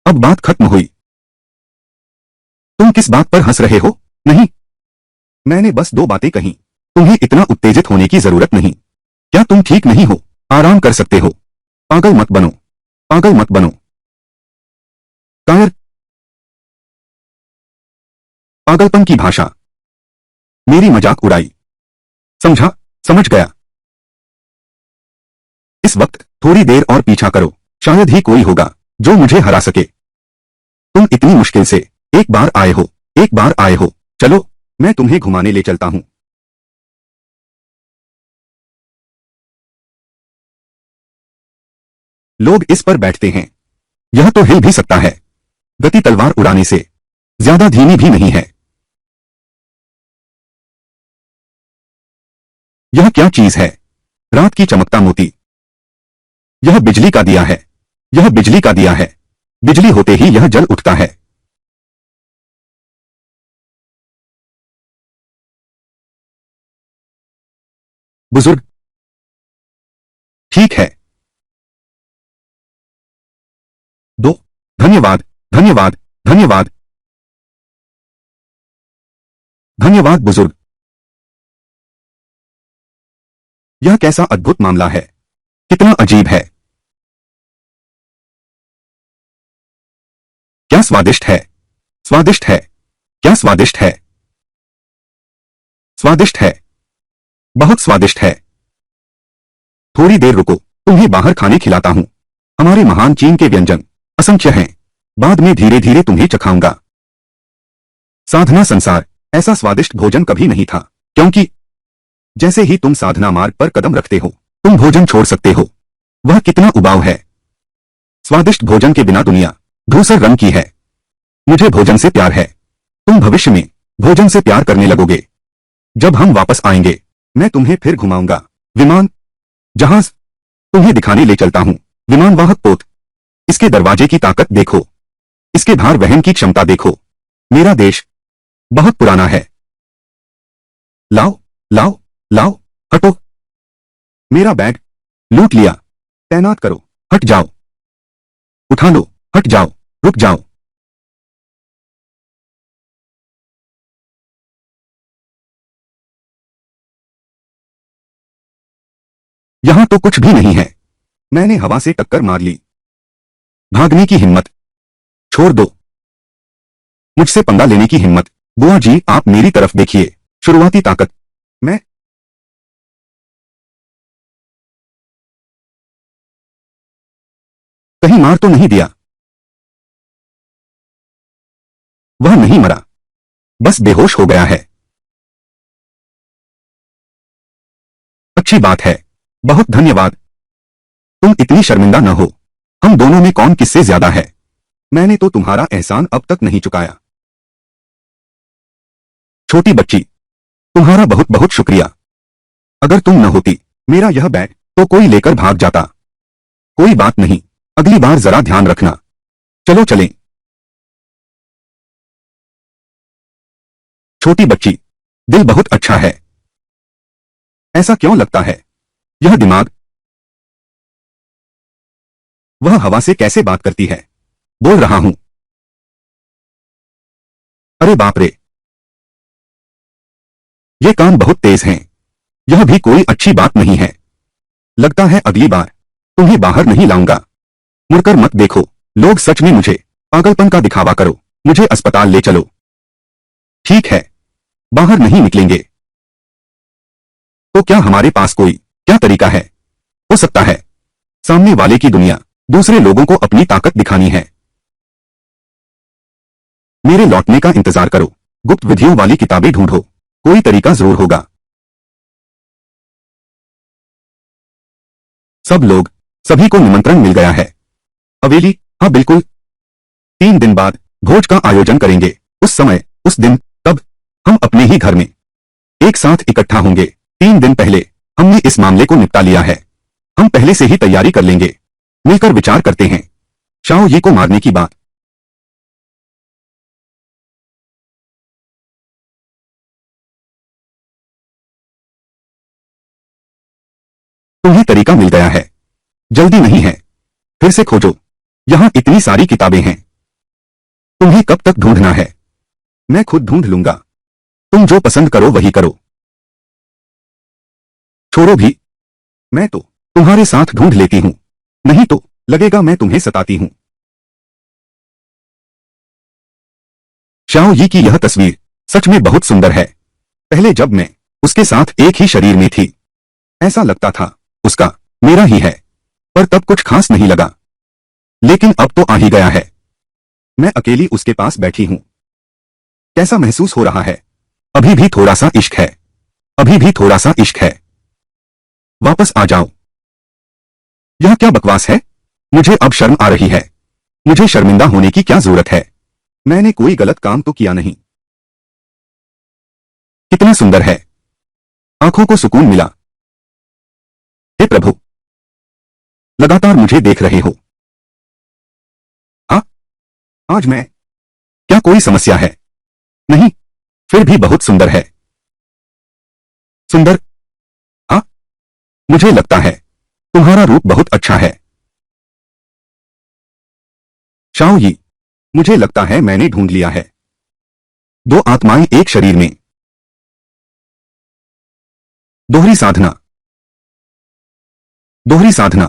अब बात खत्म हुई। तुम किस बात पर हंस रहे हो? नहीं, मैंने बस दो बातें कहीं। तुम्हें इतना उत्तेजित होने की जरूरत नहीं। क्या तुम ठीक नहीं हो? आराम कर सकते हो। पागल मत बनो, पागल मत बनो। कायर, पागलपन की भाषा। मेरी मजाक उड़ाई। समझा? समझ गया। इस वक्त थोड़ी देर और पीछा करो, शायद ही कोई होगा जो मुझे हरा सके। तुम इतनी मुश्किल से एक बार आए हो, एक बार आए हो। चलो, मैं तुम्हें घुमाने ले चलता हूं। लोग इस पर बैठते हैं। यह तो हिल भी सकता है। गति तलवार उड़ाने से ज्यादा धीमी भी नहीं है। यह क्या चीज है? रात की चमकता मोती। यह बिजली का दिया है। यह बिजली का दिया है। बिजली होते ही यह जल उठता है। बुजुर्ग। ठीक है। दो। धन्यवाद, धन्यवाद, धन्यवाद, धन्यवाद बुजुर्ग। यह कैसा अद्भुत मामला है। कितना अजीब है। क्या स्वादिष्ट है। स्वादिष्ट है। क्या स्वादिष्ट है। स्वादिष्ट है। बहुत स्वादिष्ट है। थोड़ी देर रुको, तुम्हें बाहर खाने खिलाता हूं। हमारे महान चीन के व्यंजन असंख्य हैं। बाद में धीरे धीरे तुम्हें चखाऊंगा। साधना संसार ऐसा स्वादिष्ट भोजन कभी नहीं था, क्योंकि जैसे ही तुम साधना मार्ग पर कदम रखते हो, तुम भोजन छोड़ सकते हो। वह कितना उबाऊ है। स्वादिष्ट भोजन के बिना दुनिया धूसर रंग की है। मुझे भोजन से प्यार है। तुम भविष्य में भोजन से प्यार करने लगोगे। जब हम वापस आएंगे, मैं तुम्हें फिर घुमाऊंगा। विमान, जहाज, तुम्हें दिखाने ले चलता हूं। विमान वाहक पोत। इसके दरवाजे की ताकत देखो। इसके भार वहन की क्षमता देखो। मेरा देश बहुत पुराना है। लाओ, लाओ, लाओ। हटो। मेरा बैग लूट लिया। तैनात करो। हट जाओ। उठा लो। हट जाओ। रुक जाओ। यहां तो कुछ भी नहीं है। मैंने हवा से टक्कर मार ली। भागने की हिम्मत छोड़ दो। मुझसे पंगा लेने की हिम्मत। बुआ जी, आप मेरी तरफ देखिए। शुरुआती ताकत। मैं कहीं मार तो नहीं दिया? वह नहीं मरा, बस बेहोश हो गया है। अच्छी बात है। बहुत धन्यवाद। तुम इतनी शर्मिंदा न हो। हम दोनों में कौन किससे ज्यादा है? मैंने तो तुम्हारा एहसान अब तक नहीं चुकाया। छोटी बच्ची, तुम्हारा बहुत बहुत शुक्रिया। अगर तुम न होती, मेरा यह बैग तो कोई लेकर भाग जाता। कोई बात नहीं, अगली बार जरा ध्यान रखना। चलो चलें। छोटी बच्ची, दिल बहुत अच्छा है। ऐसा क्यों लगता है? यह दिमाग। वह हवा से कैसे बात करती है? बोल रहा हूं। अरे बाप रे, ये कान बहुत तेज हैं। यह भी कोई अच्छी बात नहीं है। लगता है अगली बार तुम्हें बाहर नहीं लाऊंगा। मुड़कर मत देखो। लोग सच में मुझे पागलपन का दिखावा करो। मुझे अस्पताल ले चलो। ठीक है, बाहर नहीं निकलेंगे। तो क्या हमारे पास कोई क्या तरीका है? हो सकता है सामने वाले की दुनिया दूसरे लोगों को अपनी ताकत दिखानी है। मेरे लौटने का इंतजार करो। गुप्त विधियों वाली किताबें ढूंढो। कोई तरीका जरूर होगा। सब लोग, सभी को निमंत्रण मिल गया है। हवेली, हाँ बिल्कुल। 3 दिन बाद भोज का आयोजन करेंगे। उस समय, उस दिन, तब हम अपने ही घर में एक साथ इकट्ठा होंगे। 3 दिन पहले हमने इस मामले को निपटा लिया है। हम पहले से ही तैयारी कर लेंगे। मिलकर विचार करते हैं। शाओ ये को मारने की बात। तुम्हें तरीका मिल गया है। जल्दी नहीं है। फिर से खोजो। यहाँ इतनी सारी किताबें हैं। तुम्हें कब तक ढूंढना है? मैं खुद ढूंढ लूंगा। तुम जो पसंद करो वही करो। छोड़ो भी, मैं तो तुम्हारे साथ ढूंढ लेती हूं, नहीं तो लगेगा मैं तुम्हें सताती हूं। शाओ यी की यह तस्वीर सच में बहुत सुंदर है। पहले जब मैं उसके साथ एक ही शरीर में थी, ऐसा लगता था उसका मेरा ही है, पर तब कुछ खास नहीं लगा। लेकिन अब तो आ ही गया है। मैं अकेली उसके पास बैठी हूं। कैसा महसूस हो रहा है? अभी भी थोड़ा सा इश्क है, अभी भी थोड़ा सा इश्क है। वापस आ जाओ। यह क्या बकवास है? मुझे अब शर्म आ रही है। मुझे शर्मिंदा होने की क्या जरूरत है? मैंने कोई गलत काम तो किया नहीं। कितना सुंदर है। आंखों को सुकून मिला। हे प्रभु, लगातार मुझे देख रहे हो। हाँ, आज मैं, क्या कोई समस्या है? नहीं, फिर भी बहुत सुंदर है। सुंदर? हाँ, मुझे लगता है तुम्हारा रूप बहुत अच्छा है। शाओ यी, मुझे लगता है मैंने ढूंढ लिया है। दो आत्माएं एक शरीर में। दोहरी साधना, दोहरी साधना।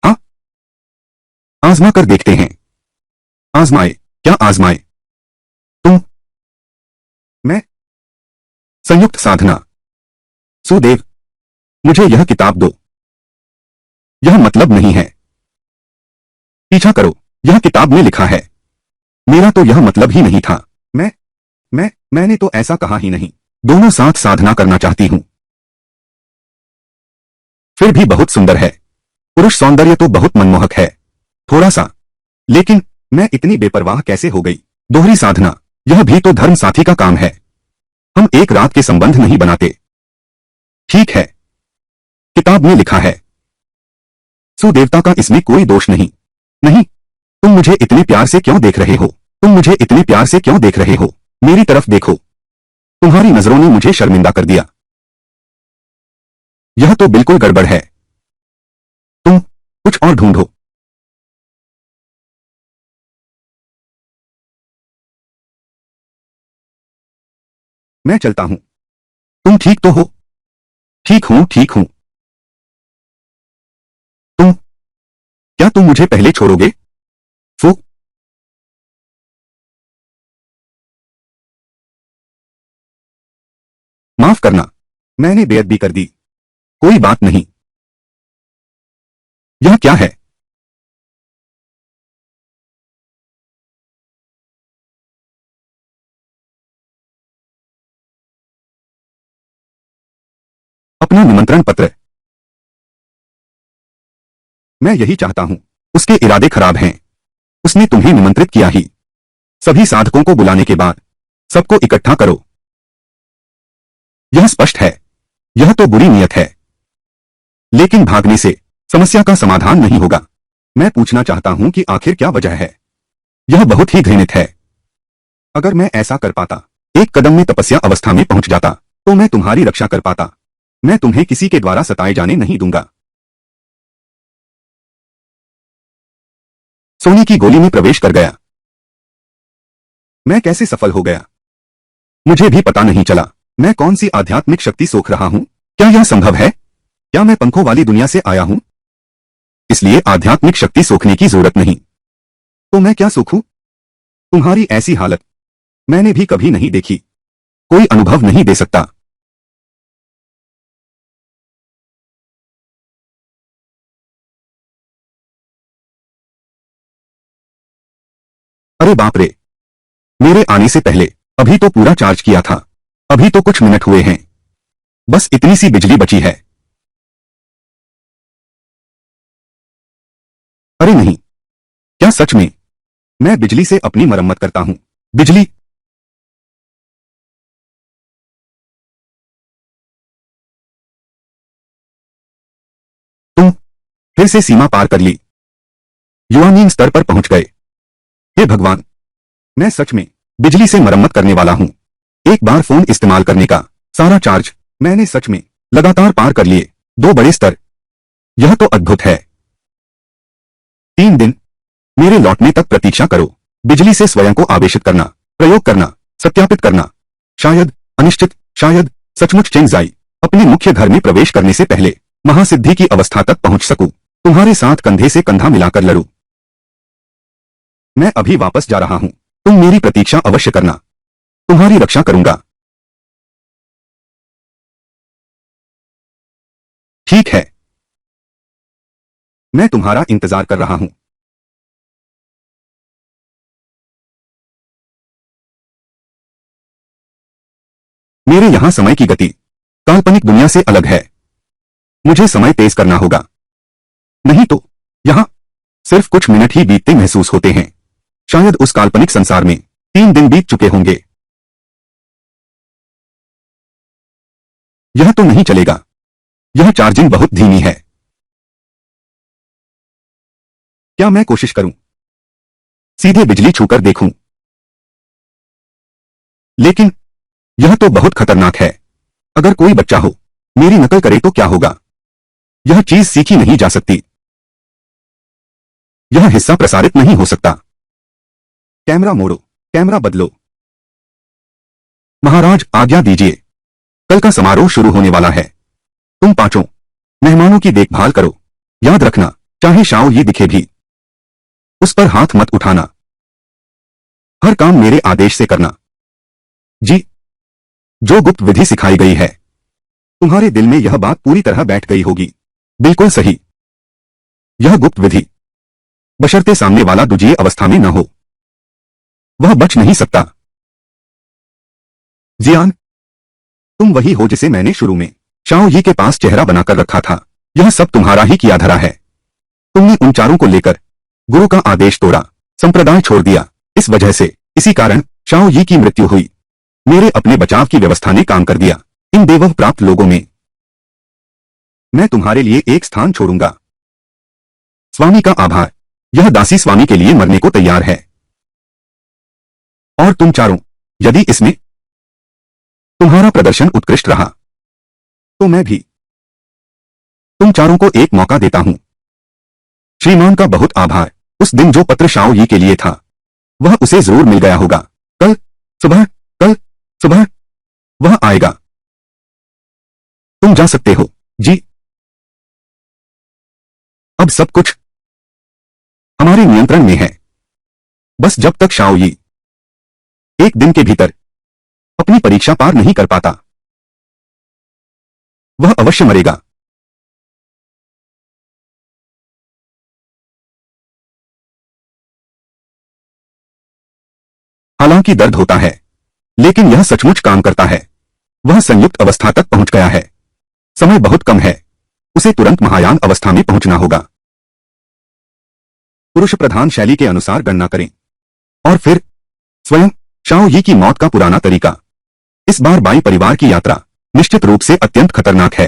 हाँ, आजमा कर देखते हैं। आजमाए? क्या आजमाए? तुम, मैं? संयुक्त साधना। सुदेव, मुझे यह किताब दो। यह मतलब नहीं है। पीछा करो, यह किताब में लिखा है। मेरा तो यह मतलब ही नहीं था। मैंने तो ऐसा कहा ही नहीं। दोनों साथ साधना करना चाहती हूं। फिर भी बहुत सुंदर है। पुरुष सौंदर्य तो बहुत मनमोहक है, थोड़ा सा। लेकिन मैं इतनी बेपरवाह कैसे हो गई? दोहरी साधना, यह भी तो धर्म साथी का काम है। हम एक रात के संबंध नहीं बनाते। ठीक है, किताब में लिखा है। सुदेवता का इसमें कोई दोष नहीं। नहीं, तुम मुझे इतने प्यार से क्यों देख रहे हो? तुम मुझे इतने प्यार से क्यों देख रहे हो? मेरी तरफ देखो। तुम्हारी नजरों ने मुझे शर्मिंदा कर दिया। यह तो बिल्कुल गड़बड़ है। तुम कुछ और ढूंढो। मैं चलता हूं। तुम ठीक तो हो? ठीक हूं, ठीक हूं। तुम, क्या तुम मुझे पहले छोड़ोगे? फू, माफ करना, मैंने बेअदबी कर दी। कोई बात नहीं। यह क्या है? अपना निमंत्रण पत्र। मैं यही चाहता हूं। उसके इरादे खराब हैं। उसने तुम्हें निमंत्रित किया ही। सभी साधकों को बुलाने के बाद सबको इकट्ठा करो। यह स्पष्ट है। यह तो बुरी नीयत है। लेकिन भागने से समस्या का समाधान नहीं होगा। मैं पूछना चाहता हूं कि आखिर क्या वजह है? यह बहुत ही घृणित है। अगर मैं ऐसा कर पाता, एक कदम में तपस्या अवस्था में पहुंच जाता, तो मैं तुम्हारी रक्षा कर पाता। मैं तुम्हें किसी के द्वारा सताए जाने नहीं दूंगा। सोने की गोली में प्रवेश कर गया। मैं कैसे सफल हो गया? मुझे भी पता नहीं चला। मैं कौन सी आध्यात्मिक शक्ति सोख रहा हूं? क्या यह संभव है? क्या मैं पंखों वाली दुनिया से आया हूं? इसलिए आध्यात्मिक शक्ति सोखने की जरूरत नहीं। तो मैं क्या सोखूं? तुम्हारी ऐसी हालत मैंने भी कभी नहीं देखी। कोई अनुभव नहीं दे सकता। अरे बाप रे, मेरे आने से पहले अभी तो पूरा चार्ज किया था। अभी तो कुछ मिनट हुए हैं। बस इतनी सी बिजली बची है। अरे नहीं, क्या सच में? मैं बिजली से अपनी मरम्मत करता हूं। बिजली? तुम फिर से सीमा पार कर ली। युवानीन स्तर पर पहुंच गए। हे भगवान, मैं सच में बिजली से मरम्मत करने वाला हूं। एक बार फोन इस्तेमाल करने का सारा चार्ज मैंने सच में लगातार पार कर लिए। दो बड़े स्तर। यह तो अद्भुत है। 3 दिन। मेरे लौटने तक प्रतीक्षा करो। बिजली से स्वयं को आवेशित करना, प्रयोग करना, सत्यापित करना। शायद, अनिश्चित, शायद सचमुच चेंगजाई अपने मुख्य घर में प्रवेश करने से पहले महासिद्धि की अवस्था तक पहुंच सकूं, तुम्हारे साथ कंधे से कंधा मिलाकर लड़ूं। मैं अभी वापस जा रहा हूं, तुम मेरी प्रतीक्षा अवश्य करना, तुम्हारी रक्षा करूंगा। ठीक है, मैं तुम्हारा इंतजार कर रहा हूं। मेरे यहां समय की गति काल्पनिक दुनिया से अलग है। मुझे समय तेज करना होगा, नहीं तो यहां सिर्फ कुछ मिनट ही बीतते महसूस होते हैं। शायद उस काल्पनिक संसार में 3 दिन बीत चुके होंगे। यह तो नहीं चलेगा, यह चार्जिंग बहुत धीमी है। क्या मैं कोशिश करूं, सीधे बिजली छूकर देखूं? लेकिन यह तो बहुत खतरनाक है। अगर कोई बच्चा हो, मेरी नकल करे तो क्या होगा? यह चीज सीखी नहीं जा सकती। यह हिस्सा प्रसारित नहीं हो सकता। कैमरा मोड़ो, कैमरा बदलो। महाराज आज्ञा दीजिए, कल का समारोह शुरू होने वाला है। तुम पांचों मेहमानों की देखभाल करो। याद रखना, चाहे शाओ ये दिखे भी, उस पर हाथ मत उठाना। हर काम मेरे आदेश से करना। जी, जो गुप्त विधि सिखाई गई है, तुम्हारे दिल में यह बात पूरी तरह बैठ गई होगी। बिल्कुल सही। यह गुप्त विधि, बशर्ते सामने वाला दुजिये अवस्था में न हो, वह बच नहीं सकता। जियान, तुम वही हो जिसे मैंने शुरू में शाओ यी के पास चेहरा बनाकर रखा था। यह सब तुम्हारा ही किया धरा है। तुमने उन चारों को लेकर गुरु का आदेश तोड़ा, संप्रदाय छोड़ दिया। इस वजह से, इसी कारण शाओ यी की मृत्यु हुई। मेरे अपने बचाव की व्यवस्था ने काम कर दिया। इन देवव प्राप्त लोगों में मैं तुम्हारे लिए एक स्थान छोड़ूंगा। स्वामी का आभार। यह दासी स्वामी के लिए मरने को तैयार है। और तुम चारों, यदि इसमें तुम्हारा प्रदर्शन उत्कृष्ट रहा, तो मैं भी तुम चारों को एक मौका देता हूं। श्रीमान का बहुत आभार। उस दिन जो पत्र शाओ यी के लिए था, वह उसे जरूर मिल गया होगा। कल सुबह, कल सुबह वह आएगा। तुम जा सकते हो। जी, अब सब कुछ हमारे नियंत्रण में है। बस जब तक शाओ यी एक दिन के भीतर अपनी परीक्षा पार नहीं कर पाता, वह अवश्य मरेगा। हालांकि दर्द होता है, लेकिन यह सचमुच काम करता है। वह संयुक्त अवस्था तक पहुंच गया है। समय बहुत कम है, उसे तुरंत महायान अवस्था में पहुंचना होगा। पुरुष प्रधान शैली के अनुसार गणना करें और फिर स्वयं शाओ यी की मौत का पुराना तरीका। इस बार बाई परिवार की यात्रा निश्चित रूप से अत्यंत खतरनाक है।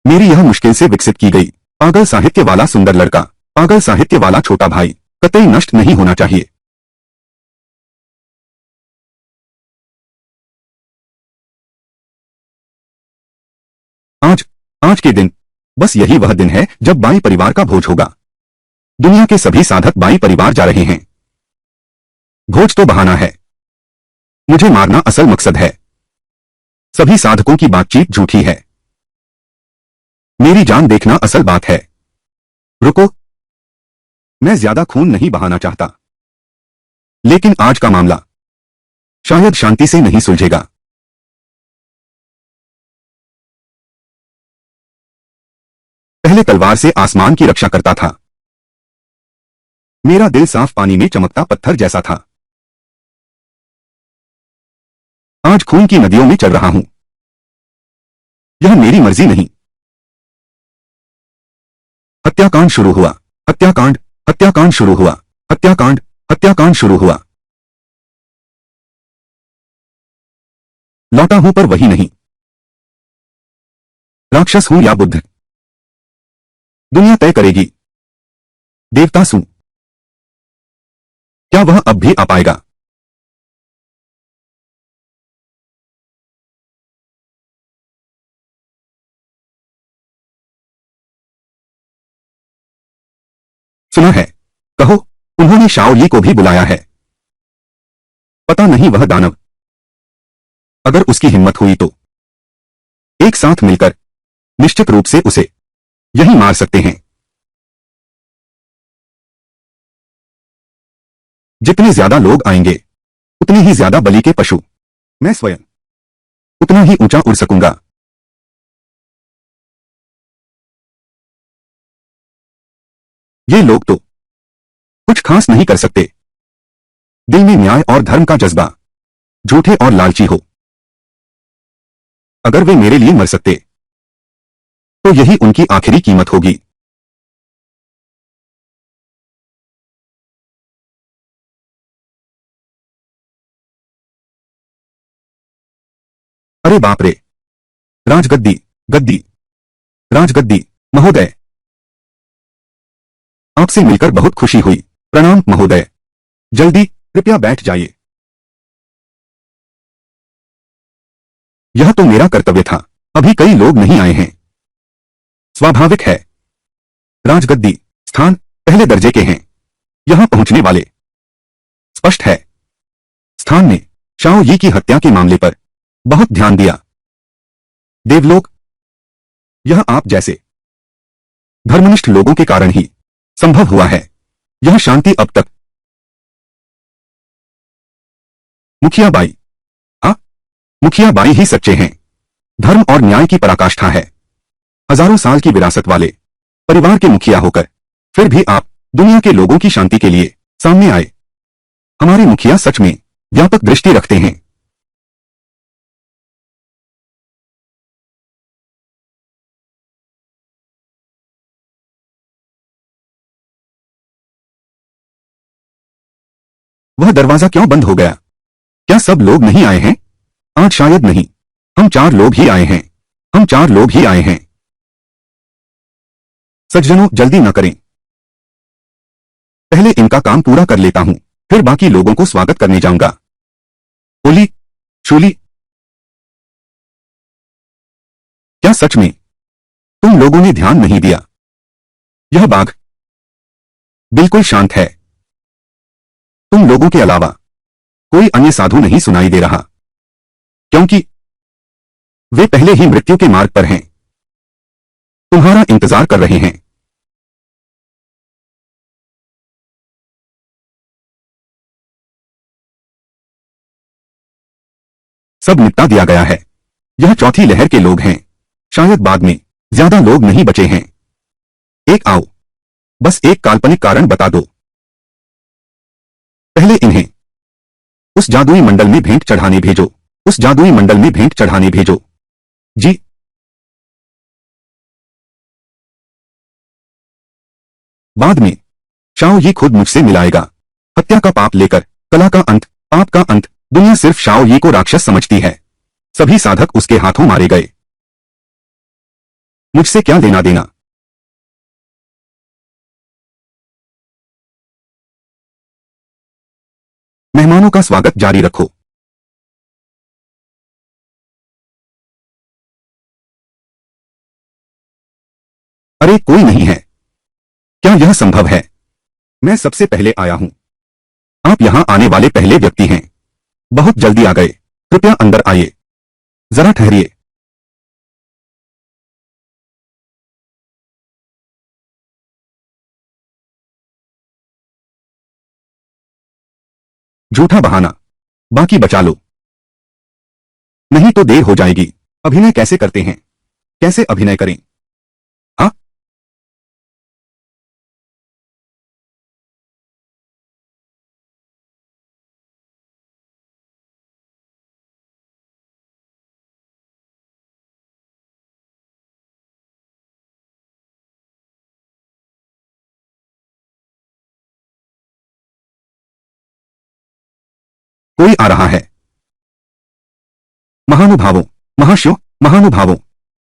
मेरी यह मुश्किल से विकसित की गई पागल साहित्य वाला सुंदर लड़का, पागल साहित्य वाला छोटा भाई कतई नष्ट नहीं होना चाहिए। आज आज के दिन बस यही वह दिन है जब बाई परिवार का भोज होगा। दुनिया के सभी साधक बाई परिवार जा रहे हैं। भोज तो बहाना है, मुझे मारना असल मकसद है। सभी साधकों की बातचीत झूठी है। मेरी जान देखना असल बात है। रुको, मैं ज्यादा खून नहीं बहाना चाहता, लेकिन आज का मामला शायद शांति से नहीं सुलझेगा। पहले तलवार से आसमान की रक्षा करता था। मेरा दिल साफ पानी में चमकता पत्थर जैसा था। आज खून की नदियों में चल रहा हूं। यह मेरी मर्जी नहीं। हत्याकांड शुरू हुआ। हत्याकांड, हत्याकांड शुरू हुआ। हत्याकांड, हत्याकांड शुरू हुआ। लौटा हूं पर वही नहीं। राक्षस हूं या बुद्ध, दुनिया तय करेगी। देवता सू, क्या वह अब भी आ पाएगा? सुना है, कहो, उन्होंने शाओ यी को भी बुलाया है। पता नहीं वह दानव, अगर उसकी हिम्मत हुई तो एक साथ मिलकर निश्चित रूप से उसे यही मार सकते हैं। जितने ज्यादा लोग आएंगे उतने ही ज्यादा बलि के पशु, मैं स्वयं उतना ही ऊंचा उड़ सकूंगा। ये लोग तो कुछ खास नहीं कर सकते। दिल में न्याय और धर्म का जज्बा, झूठे और लालची हो। अगर वे मेरे लिए मर सकते तो यही उनकी आखिरी कीमत होगी। अरे बाप रे, राजगद्दी, गद्दी, राजगद्दी महोदय, आपसे मिलकर बहुत खुशी हुई। प्रणाम महोदय, जल्दी कृपया बैठ जाइए। यह तो मेरा कर्तव्य था, अभी कई लोग नहीं आए हैं। स्वाभाविक है, राजगद्दी स्थान पहले दर्जे के हैं। यहां पहुंचने वाले स्पष्ट है स्थान ने शाओ यी की हत्या के मामले पर बहुत ध्यान दिया। देवलोक, यह आप जैसे धर्मनिष्ठ लोगों के कारण ही संभव हुआ है। यह शांति अब तक मुखिया बाई, हाँ, मुखिया बाई ही सच्चे हैं। धर्म और न्याय की पराकाष्ठा है। हजारों साल की विरासत वाले परिवार के मुखिया होकर फिर भी आप दुनिया के लोगों की शांति के लिए सामने आए। हमारे मुखिया सच में व्यापक दृष्टि रखते हैं। वह दरवाजा क्यों बंद हो गया? क्या सब लोग नहीं आए हैं? आज शायद नहीं, हम 4 लोग ही आए हैं। हम 4 लोग ही आए हैं। सज्जनों, जल्दी न करें, पहले इनका काम पूरा कर लेता हूं, फिर बाकी लोगों को स्वागत करने जाऊंगा। ओली, शूली, क्या सच में तुम लोगों ने ध्यान नहीं दिया? यह बाग बिल्कुल शांत है। तुम लोगों के अलावा कोई अन्य साधु नहीं सुनाई दे रहा, क्योंकि वे पहले ही मृत्यु के मार्ग पर हैं, तुम्हारा इंतजार कर रहे हैं। सब निपटा दिया गया है। यह चौथी लहर के लोग हैं, शायद बाद में ज्यादा लोग नहीं बचे हैं। एक आओ, बस एक काल्पनिक कारण बता दो। पहले इन्हें उस जादुई मंडल में भेंट चढ़ाने भेजो। उस जादुई मंडल में भेंट चढ़ाने भेजो। जी। बाद में शाओ यी खुद मुझसे मिलाएगा। हत्या का पाप लेकर कला का अंत, पाप का अंत। दुनिया सिर्फ शाओ यी को राक्षस समझती है। सभी साधक उसके हाथों मारे गए। मुझसे क्या लेना देना? मेहमानों का स्वागत जारी रखो। अरे कोई नहीं है, क्या यह संभव है? मैं सबसे पहले आया हूं। आप यहां आने वाले पहले व्यक्ति हैं। बहुत जल्दी आ गए। कृपया अंदर आइए। जरा ठहरिए। झूठा बहाना, बाकी बचा लो, नहीं तो देर हो जाएगी। अभिनय कैसे करते हैं? कैसे अभिनय करें? हाँ, कोई आ रहा है। महानुभावों, महाशयो, महानुभावों,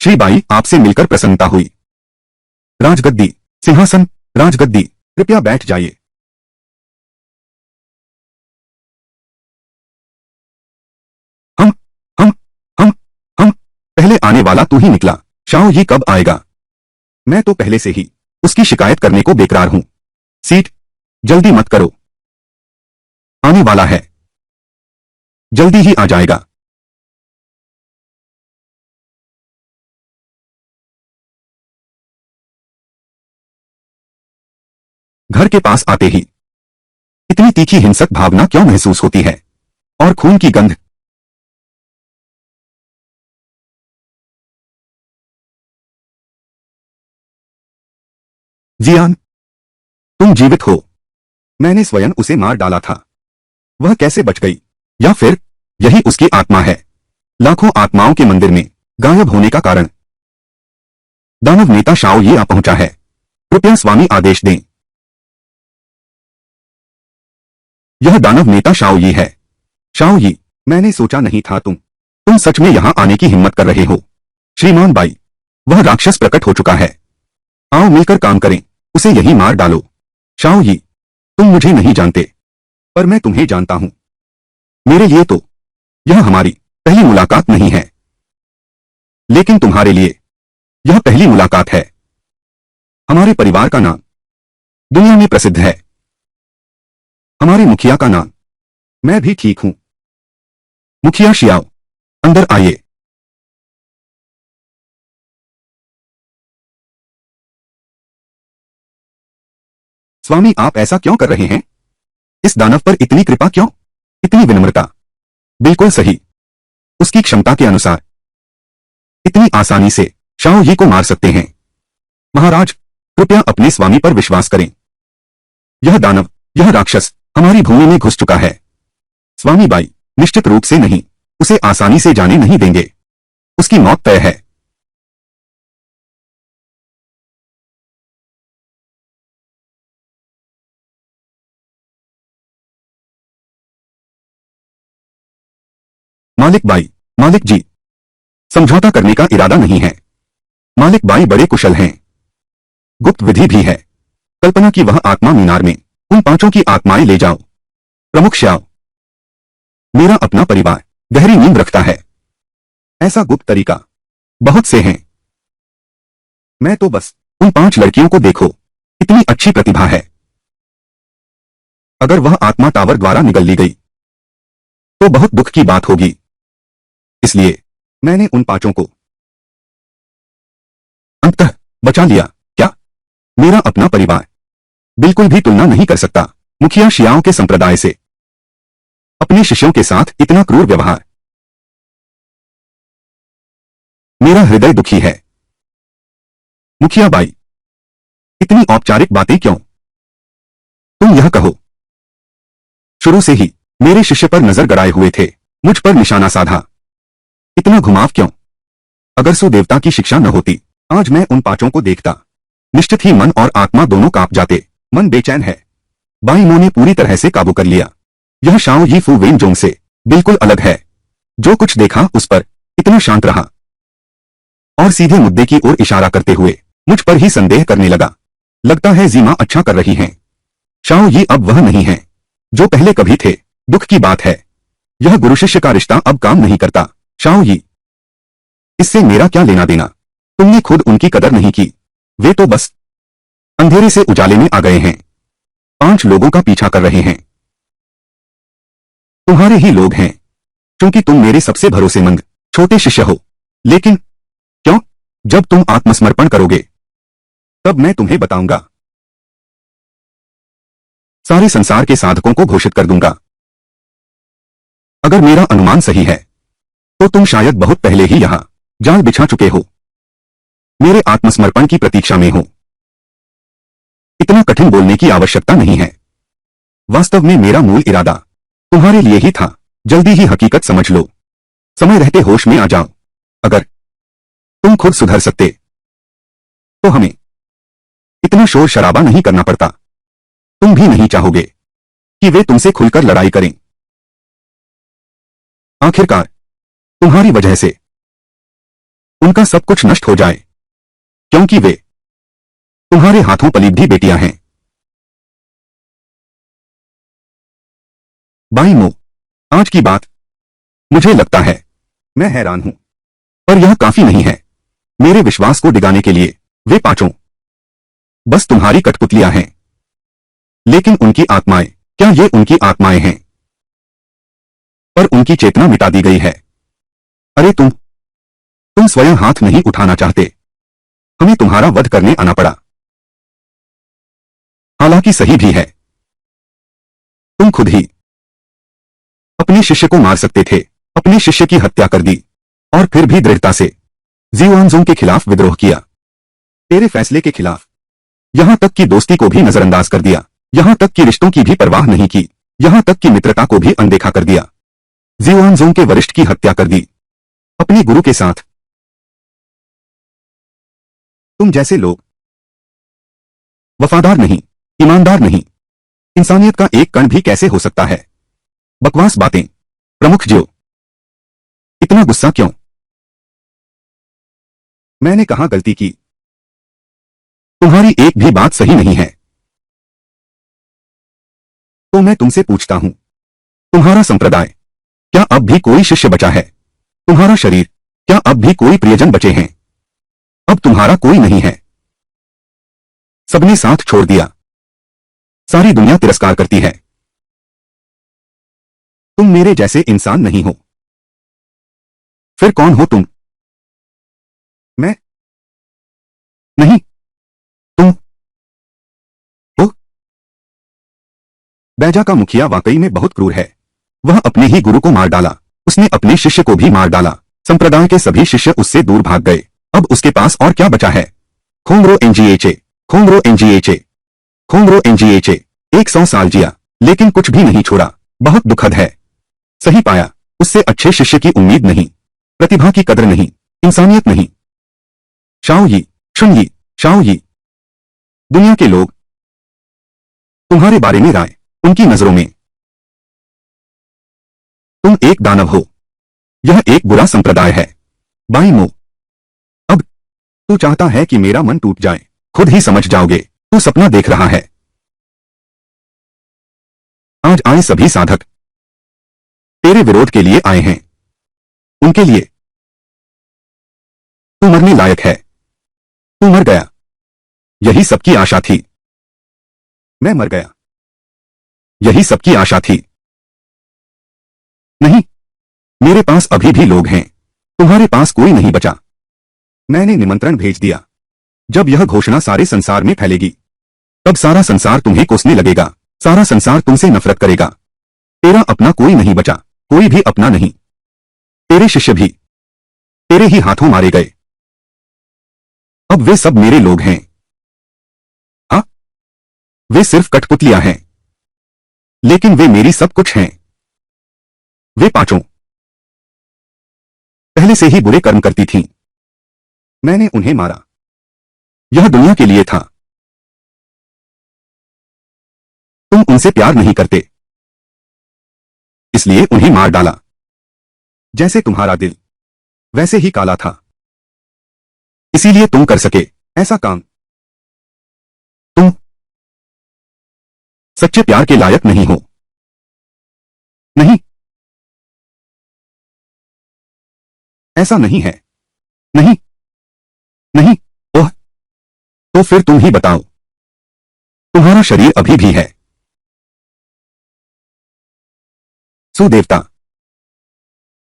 श्री बाई, आपसे मिलकर प्रसन्नता हुई। राजगद्दी, सिंहासन, राजगद्दी, कृपया बैठ जाइए। हम हम हम हम पहले आने वाला तू ही निकला। शाओ यी कब आएगा? मैं तो पहले से ही उसकी शिकायत करने को बेकरार हूं। सीट, जल्दी मत करो। आने वाला है, जल्दी ही आ जाएगा। घर के पास आते ही इतनी तीखी हिंसक भावना क्यों महसूस होती है? और खून की गंध। जियान, तुम जीवित हो। मैंने स्वयं उसे मार डाला था। वह कैसे बच गई? या फिर यही उसकी आत्मा है? लाखों आत्माओं के मंदिर में गायब होने का कारण। दानव नेता शाओ ये आ पहुंचा है। कृपया स्वामी आदेश दें। यह दानव नेता शाओ यी है। शाओ यी, मैंने सोचा नहीं था तुम सच में यहां आने की हिम्मत कर रहे हो। श्रीमान बाई, वह राक्षस प्रकट हो चुका है। आओ मिलकर काम करें, उसे यहीं मार डालो। शाओ यी, तुम मुझे नहीं जानते, पर मैं तुम्हें जानता हूं। मेरे लिए तो यह हमारी पहली मुलाकात नहीं है, लेकिन तुम्हारे लिए यह पहली मुलाकात है। हमारे परिवार का नाम दुनिया में प्रसिद्ध है। हमारे मुखिया का नाम। मैं भी ठीक हूं। मुखिया शियाओ, अंदर आइए। स्वामी, आप ऐसा क्यों कर रहे हैं? इस दानव पर इतनी कृपा क्यों? इतनी विनम्रता। बिल्कुल सही। उसकी क्षमता के अनुसार इतनी आसानी से शाओ यी को मार सकते हैं। महाराज, कृपया अपने स्वामी पर विश्वास करें। यह दानव, यह राक्षस हमारी भूमि में घुस चुका है। स्वामी बाई, निश्चित रूप से नहीं, उसे आसानी से जाने नहीं देंगे। उसकी मौत तय है। मालिक बाई, मालिक जी, समझौता करने का इरादा नहीं है। मालिक बाई बड़े कुशल हैं। गुप्त विधि भी है। कल्पना की वह आत्मा मीनार में उन पांचों की आत्माएं ले जाओ। प्रमुख श्याओ, मेरा अपना परिवार गहरी नींद रखता है। ऐसा गुप्त तरीका बहुत से हैं। मैं तो बस उन 5 लड़कियों को देखो, इतनी अच्छी प्रतिभा है। अगर वह आत्मा टावर द्वारा निगल ली गई तो बहुत दुख की बात होगी। इसलिए मैंने उन 5 को अंततः बचा लिया। क्या? मेरा अपना परिवार बिल्कुल भी तुलना नहीं कर सकता। मुखिया शियाओं के संप्रदाय से अपने शिष्यों के साथ इतना क्रूर व्यवहार। मेरा हृदय दुखी है। मुखिया बाई, इतनी औपचारिक बातें क्यों? तुम यह कहो, शुरू से ही मेरे शिष्य पर नजर गड़ाए हुए थे, मुझ पर निशाना साधा। इतना घुमाव क्यों? अगर सुदेवता की शिक्षा न होती, आज मैं उन 5 को देखता, निश्चित ही मन और आत्मा दोनों कांप जाते। मन बेचैन है। बाई मो ने पूरी तरह से काबू कर लिया। यह शाओ यी फू वेन जोंग से बिल्कुल अलग है। जो कुछ देखा उस पर इतना शांत रहा और सीधे मुद्दे की ओर इशारा करते हुए मुझ पर ही संदेह करने लगा। लगता है जीमा अच्छा कर रही हैं। शाओ यी अब वह नहीं है जो पहले कभी थे। दुख की बात है, यह गुरु शिष्य का रिश्ता अब काम नहीं करता। शाओ यी, इससे मेरा क्या लेना देना? तुमने खुद उनकी कदर नहीं की। वे तो बस अंधेरे से उजाले में आ गए हैं। 5 लोगों का पीछा कर रहे हैं। तुम्हारे ही लोग हैं, क्योंकि तुम मेरे सबसे भरोसेमंद छोटे शिष्य हो। लेकिन क्यों? जब तुम आत्मसमर्पण करोगे तब मैं तुम्हें बताऊंगा। सारे संसार के साधकों को घोषित कर दूंगा। अगर मेरा अनुमान सही है तो तुम शायद बहुत पहले ही यहां जाल बिछा चुके हो, मेरे आत्मसमर्पण की प्रतीक्षा में हो। इतना कठिन बोलने की आवश्यकता नहीं है। वास्तव में मेरा मूल इरादा तुम्हारे लिए ही था। जल्दी ही हकीकत समझ लो। समय रहते होश में आ जाओ। अगर तुम खुद सुधर सकते तो हमें इतना शोर शराबा नहीं करना पड़ता। तुम भी नहीं चाहोगे कि वे तुमसे खुलकर लड़ाई करें। आखिरकार तुम्हारी वजह से उनका सब कुछ नष्ट हो जाए, क्योंकि वे तुम्हारे हाथों पली भी बेटियां हैं। बाई मो, आज की बात मुझे लगता है मैं हैरान हूं, पर यह काफी नहीं है मेरे विश्वास को डिगाने के लिए। वे 5 बस तुम्हारी कठपुतलियां हैं। लेकिन उनकी आत्माएं, क्या ये उनकी आत्माएं हैं? पर उनकी चेतना मिटा दी गई है। अरे तुम स्वयं हाथ नहीं उठाना चाहते, हमें तुम्हारा वध करने आना पड़ा। हालांकि सही भी है, तुम खुद ही अपने शिष्य को मार सकते थे, अपने शिष्य की हत्या कर दी और फिर भी दृढ़ता से ज़ियुआनज़ोंग के खिलाफ विद्रोह किया, तेरे फैसले के खिलाफ। यहां तक कि दोस्ती को भी नजरअंदाज कर दिया, यहां तक कि रिश्तों की भी परवाह नहीं की, यहां तक कि मित्रता को भी अनदेखा कर दिया। ज़ियुआनज़ोंग के वरिष्ठ की हत्या कर दी, अपने गुरु के साथ। तुम जैसे लोग वफादार नहीं, ईमानदार नहीं, इंसानियत का एक कण भी कैसे हो सकता है? बकवास बातें। प्रमुख जो, इतना गुस्सा क्यों? मैंने कहां गलती की? तुम्हारी एक भी बात सही नहीं है। तो मैं तुमसे पूछता हूं, तुम्हारा संप्रदाय, क्या अब भी कोई शिष्य बचा है? तुम्हारा शरीर, क्या अब भी कोई प्रियजन बचे हैं? अब तुम्हारा कोई नहीं है, सबने साथ छोड़ दिया। सारी दुनिया तिरस्कार करती है। तुम मेरे जैसे इंसान नहीं हो। फिर कौन हो तुम? मैं नहीं, तुम हो। बैजा का मुखिया वाकई में बहुत क्रूर है। वह अपने ही गुरु को मार डाला, उसने अपने शिष्य को भी मार डाला। संप्रदाय के सभी शिष्य उससे दूर भाग गए। अब उसके पास और क्या बचा है? खोंगरो एनजीएचए, खोंगरो एनजीएचए, खोंगरो एनजीएचए। 100 साल जिया, लेकिन कुछ भी नहीं छोड़ा। बहुत दुखद है। सही पाया, उससे अच्छे शिष्य की उम्मीद नहीं, प्रतिभा की कदर नहीं, इंसानियत नहीं। शाओ यी, शुन यी, शाओ यी। दुनिया के लोग तुम्हारे बारे में राय, उनकी नजरों में तुम एक दानव हो। यह एक बुरा संप्रदाय है। बाई मो, अब तू चाहता है कि मेरा मन टूट जाए, खुद ही समझ जाओगे। तू सपना देख रहा है। आज आए सभी साधक तेरे विरोध के लिए आए हैं। उनके लिए तू मरने लायक है। तू मर गया, यही सबकी आशा थी। मैं मर गया, यही सबकी आशा थी। नहीं, मेरे पास अभी भी लोग हैं, तुम्हारे पास कोई नहीं बचा। मैंने निमंत्रण भेज दिया। जब यह घोषणा सारे संसार में फैलेगी, तब सारा संसार तुम्हें कोसने लगेगा, सारा संसार तुमसे नफरत करेगा। तेरा अपना कोई नहीं बचा, कोई भी अपना नहीं। तेरे शिष्य भी तेरे ही हाथों मारे गए। अब वे सब मेरे लोग हैं। हाँ, वे सिर्फ कठपुतलियां हैं, लेकिन वे मेरी सब कुछ हैं। वे पांचों पहले से ही बुरे कर्म करती थीं। मैंने उन्हें मारा। यह दुनिया के लिए था। तुम उनसे प्यार नहीं करते, इसलिए उन्हें मार डाला। जैसे तुम्हारा दिल वैसे ही काला था, इसीलिए तुम कर सके ऐसा काम। तुम सच्चे प्यार के लायक नहीं हो। नहीं, ऐसा नहीं है। नहीं, नहीं। ओह, तो फिर तुम ही बताओ। तुम्हारा शरीर अभी भी है। सुदेवता,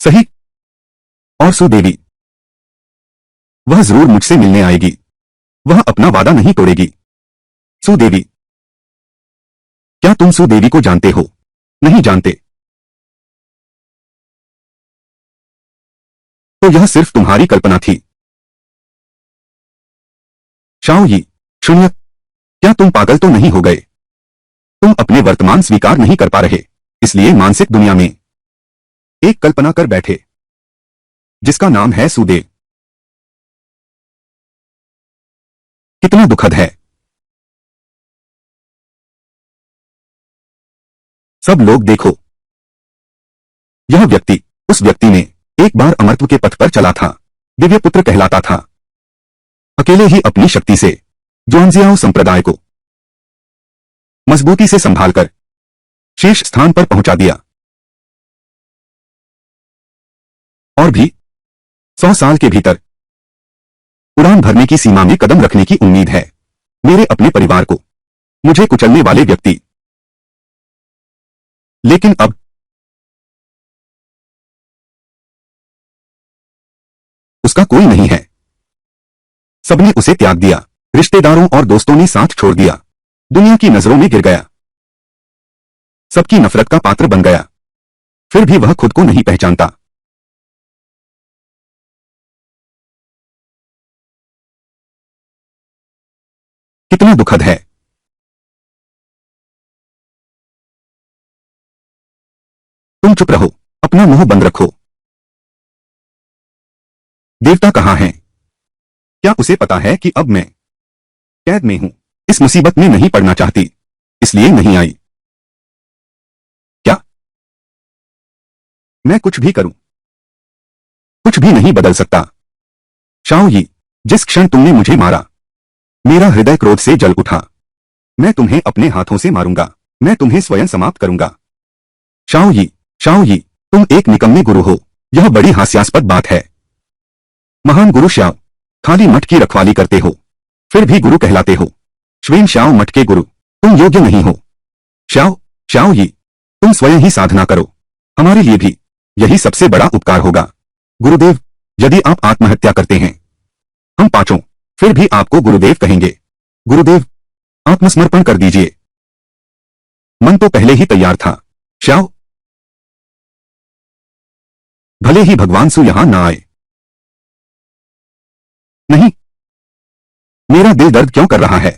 सही, और सुदेवी, वह जरूर मुझसे मिलने आएगी। वह अपना वादा नहीं तोड़ेगी। सुदेवी, क्या तुम सुदेवी को जानते हो? नहीं जानते, तो यह सिर्फ तुम्हारी कल्पना थी। शाओ यी, शून्य, क्या तुम पागल तो नहीं हो गए? तुम अपने वर्तमान स्वीकार नहीं कर पा रहे, इसलिए मानसिक दुनिया में एक कल्पना कर बैठे, जिसका नाम है सुदेव। कितना दुखद है। सब लोग देखो, यह व्यक्ति, उस व्यक्ति ने एक बार अमरत्व के पथ पर चला था, दिव्य पुत्र कहलाता था। अकेले ही अपनी शक्ति से जुआनजियाओ संप्रदाय को मजबूती से संभालकर शीर्ष स्थान पर पहुंचा दिया। और भी 100 साल के भीतर उड़ान भरने की सीमा में कदम रखने की उम्मीद है। मेरे अपने परिवार को, मुझे कुचलने वाले व्यक्ति। लेकिन अब उसका कोई नहीं है। सबने उसे त्याग दिया, रिश्तेदारों और दोस्तों ने साथ छोड़ दिया, दुनिया की नजरों में गिर गया, सबकी नफरत का पात्र बन गया। फिर भी वह खुद को नहीं पहचानता। कितना दुखद है। तुम चुप रहो, अपना मुंह बंद रखो। देवता कहाँ हैं? क्या उसे पता है कि अब मैं कैद में हूं, इस मुसीबत में नहीं पड़ना चाहती, इसलिए नहीं आई? क्या मैं कुछ भी करूं, कुछ भी नहीं बदल सकता? शाओ यी, जिस क्षण तुमने मुझे मारा, मेरा हृदय क्रोध से जल उठा। मैं तुम्हें अपने हाथों से मारूंगा, मैं तुम्हें स्वयं समाप्त करूंगा। शाओ यी, शाओ यी, तुम एक निकम्मे गुरु हो, यह बड़ी हास्यास्पद बात है। महान गुरु श्याओ, खाली मठ की रखवाली करते हो, फिर भी गुरु कहलाते हो। श्वेन श्याओ मठ के गुरु, तुम योग्य नहीं हो। श्याओ, श्याओ यी, तुम स्वयं ही साधना करो, हमारे लिए भी यही सबसे बड़ा उपकार होगा। गुरुदेव, यदि आप आत्महत्या करते हैं, हम पांचों फिर भी आपको गुरुदेव कहेंगे। गुरुदेव, आत्मसमर्पण कर दीजिए। मन तो पहले ही तैयार था। श्याओ, भले ही भगवान सु यहां ना आए। नहीं, मेरा दिल दर्द क्यों कर रहा है?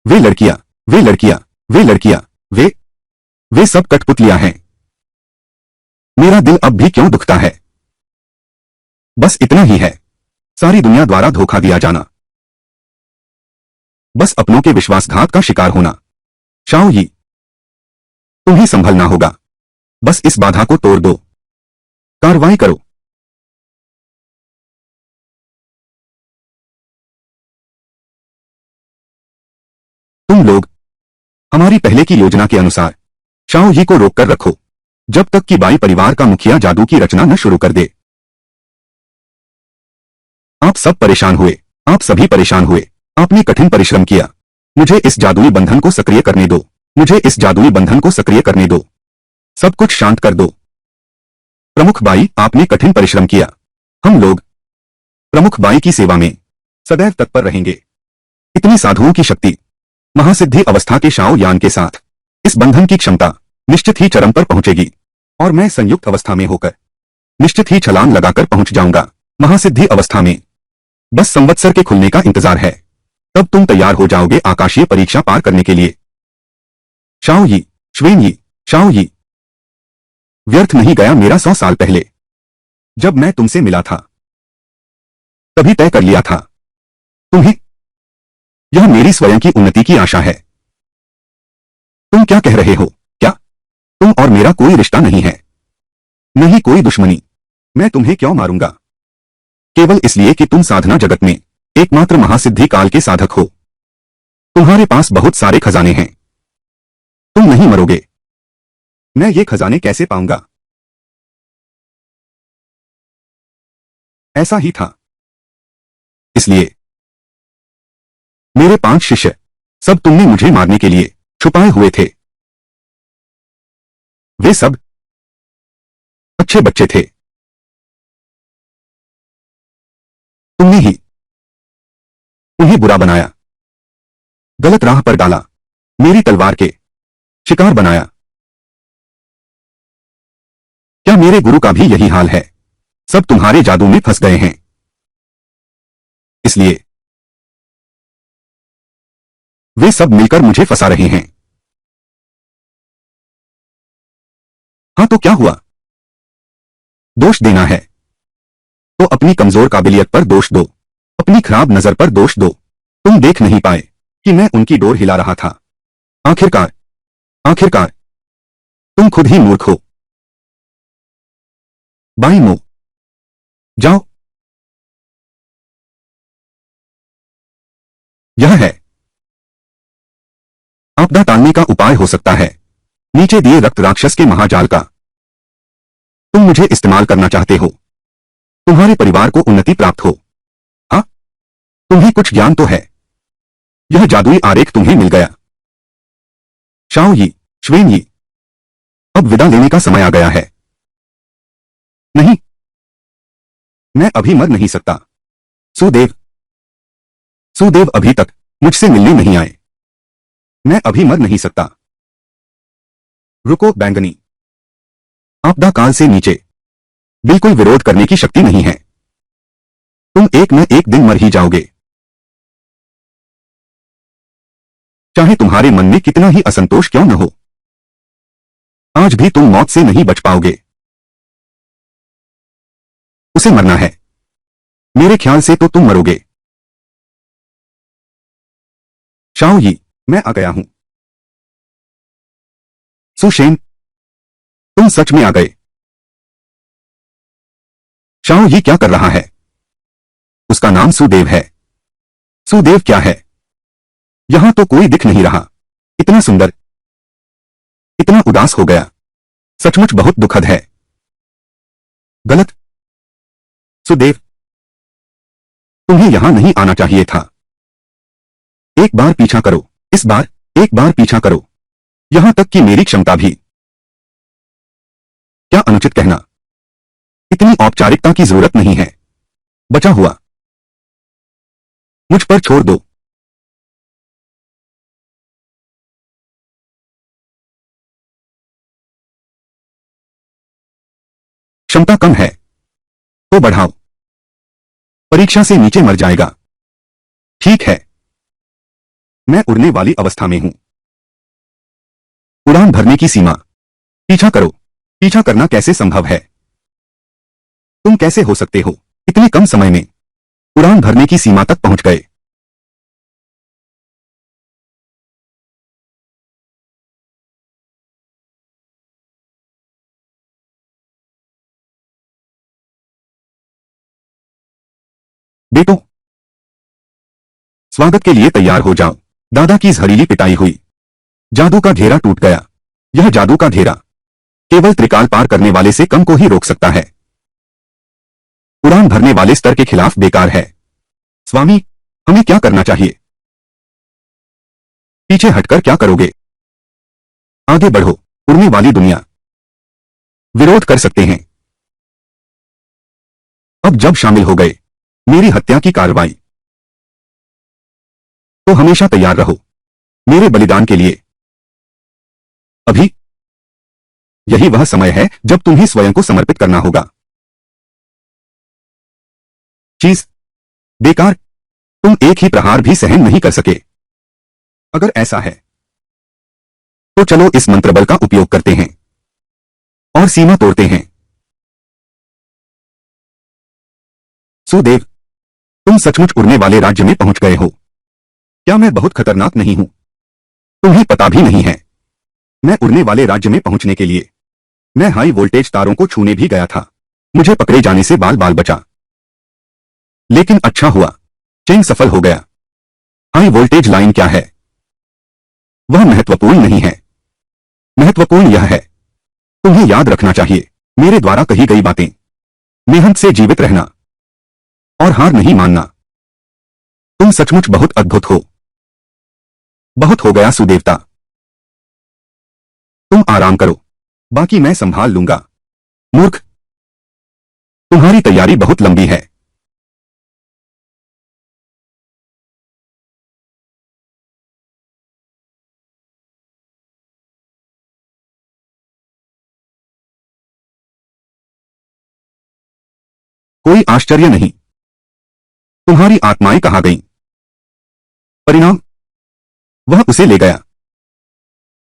वे लड़कियां, वे लड़कियां, वे लड़कियां, वे सब कठपुतलियां हैं। मेरा दिल अब भी क्यों दुखता है? बस इतना ही है, सारी दुनिया द्वारा धोखा दिया जाना, बस अपनों के विश्वासघात का शिकार होना। शाओ यी, तुम्हें संभलना होगा, बस इस बाधा को तोड़ दो, कार्रवाई करो। तुम लोग हमारी पहले की योजना के अनुसार शाओ यी को रोककर रखो, जब तक कि बाई परिवार का मुखिया जादू की रचना न शुरू कर दे। आप सब परेशान हुए, आप सभी परेशान हुए, आपने कठिन परिश्रम किया। मुझे इस जादुई बंधन को सक्रिय करने दो, मुझे इस जादुई बंधन को सक्रिय करने दो। सब कुछ शांत कर दो। प्रमुख बाई, आपने कठिन परिश्रम किया। हम लोग प्रमुख बाई की सेवा में सदैव तत्पर रहेंगे। इतनी साधुओं की शक्ति, महासिद्धि अवस्था के शाओ यान के साथ इस बंधन की क्षमता निश्चित ही चरम पर पहुंचेगी, और मैं संयुक्त अवस्था में होकर निश्चित ही छलांग लगाकर पहुंच जाऊंगा महासिद्धि अवस्था में। बस संवत्सर के खुलने का इंतजार है, तब तुम तैयार हो जाओगे आकाशीय परीक्षा पार करने के लिए। शाओ यी, श्वेन यी, शाओ यी, व्यर्थ नहीं गया मेरा 100 साल पहले जब मैं तुमसे मिला था, तभी तय कर लिया था। तुम्हें यह मेरी स्वयं की उन्नति की आशा है। तुम क्या कह रहे हो? क्या तुम और मेरा कोई रिश्ता नहीं है? नहीं कोई दुश्मनी। मैं तुम्हें क्यों मारूंगा? केवल इसलिए कि तुम साधना जगत में एकमात्र महासिद्धि काल के साधक हो। तुम्हारे पास बहुत सारे खजाने हैं, तुम नहीं मरोगे। मैं ये खजाने कैसे पाऊंगा? ऐसा ही था, इसलिए मेरे 5 शिष्य सब तुमने मुझे मारने के लिए छुपाए हुए थे। वे सब अच्छे बच्चे थे। तुमने ही उन्हें बुरा बनाया, गलत राह पर डाला, मेरी तलवार के शिकार बनाया। क्या मेरे गुरु का भी यही हाल है? सब तुम्हारे जादू में फंस गए हैं, इसलिए वे सब मिलकर मुझे फंसा रहे हैं। हाँ तो क्या हुआ? दोष देना है तो अपनी कमजोर काबिलियत पर दोष दो, अपनी खराब नजर पर दोष दो। तुम देख नहीं पाए कि मैं उनकी डोर हिला रहा था। आखिरकार आखिरकार तुम खुद ही मूर्ख हो। बाई मो, जाओ। यह है आपदा टालने का उपाय हो सकता है, नीचे दिए रक्त राक्षस के महाजाल का। तुम मुझे इस्तेमाल करना चाहते हो, तुम्हारे परिवार को उन्नति प्राप्त हो। हाँ, तुम्हें कुछ ज्ञान तो है। यह जादुई आरेख तुम्हें मिल गया। शाओ यी, श्वेन यी, अब विदा लेने का समय आ गया है। नहीं, मैं अभी मर नहीं सकता। सुदेव, सुदेव अभी तक मुझसे मिलने नहीं आए। मैं अभी मर नहीं सकता। रुको बैंगनी, आपदा काल से नीचे बिल्कुल विरोध करने की शक्ति नहीं है। तुम एक न एक दिन मर ही जाओगे। चाहे तुम्हारे मन में कितना ही असंतोष क्यों न हो, आज भी तुम मौत से नहीं बच पाओगे। उसे मरना है। मेरे ख्याल से तो तुम मरोगे। शाओ यी, मैं आ गया हूं। सुशेन, तुम सच में आ गए। शाओ यी क्या कर रहा है? उसका नाम सुदेव है। सुदेव क्या है? यहां तो कोई दिख नहीं रहा। इतना सुंदर, इतना उदास हो गया। सचमुच बहुत दुखद है। गलत। सुदेव, तुम्हें यहां नहीं आना चाहिए था। एक बार पीछा करो, इस बार एक बार पीछा करो। यहां तक कि मेरी क्षमता भी। क्या अनुचित कहना। इतनी औपचारिकता की जरूरत नहीं है। बचा हुआ मुझ पर छोड़ दो। क्षमता कम है तो बढ़ाओ। परीक्षा से नीचे मर जाएगा। ठीक है, मैं उड़ने वाली अवस्था में हूं। उड़ान भरने की सीमा। पीछा करो। पीछा करना कैसे संभव है? तुम कैसे हो सकते हो इतने कम समय में उड़ान भरने की सीमा तक पहुंच गए? बेटो, स्वागत के लिए तैयार हो जाओ। दादा की जहरीली पिटाई हुई। जादू का घेरा टूट गया। यह जादू का घेरा केवल त्रिकाल पार करने वाले से कम को ही रोक सकता है। उड़ान भरने वाले स्तर के खिलाफ बेकार है। स्वामी, हमें क्या करना चाहिए? पीछे हटकर क्या करोगे? आगे बढ़ो। उड़ने वाली दुनिया। विरोध कर सकते हैं। अब जब शामिल हो गए मेरी हत्या की कार्रवाई, तो हमेशा तैयार रहो मेरे बलिदान के लिए। अभी यही वह समय है जब तुम्हें स्वयं को समर्पित करना होगा। चीज बेकार। तुम एक ही प्रहार भी सहन नहीं कर सके। अगर ऐसा है तो चलो इस मंत्र बल का उपयोग करते हैं और सीमा तोड़ते हैं। सुदेव, तुम सचमुच उड़ने वाले राज्य में पहुंच गए हो। क्या मैं बहुत खतरनाक नहीं हूं? तुम्हें पता भी नहीं है। मैं उड़ने वाले राज्य में पहुंचने के लिए मैं हाई वोल्टेज तारों को छूने भी गया था। मुझे पकड़े जाने से बाल बाल बचा। लेकिन अच्छा हुआ, चेन सफल हो गया। हाई वोल्टेज लाइन क्या है? वह महत्वपूर्ण नहीं है। महत्वपूर्ण यह है, तुम्हें याद रखना चाहिए मेरे द्वारा कही गई बातें। मेहनत से जीवित रहना और हार नहीं मानना। तुम सचमुच बहुत अद्भुत हो। बहुत हो गया सुदेवता। तुम आराम करो, बाकी मैं संभाल लूंगा। मूर्ख, तुम्हारी तैयारी बहुत लंबी है। कोई आश्चर्य नहीं। तुम्हारी आत्माएं कहां गईं? परिणाम, वह उसे ले गया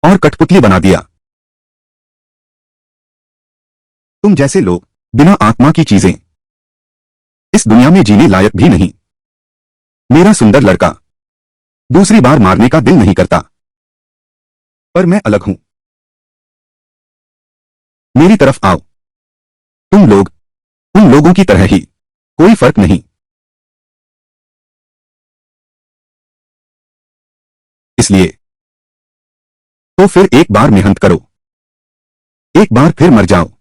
और कठपुतली बना दिया। तुम जैसे लोग बिना आत्मा की चीजें इस दुनिया में जीने लायक भी नहीं। मेरा सुंदर लड़का दूसरी बार मारने का दिल नहीं करता। पर मैं अलग हूं। मेरी तरफ आओ। तुम लोग उन लोगों की तरह ही, कोई फर्क नहीं। इसलिए तो फिर एक बार मेहनत करो, एक बार फिर मर जाओ।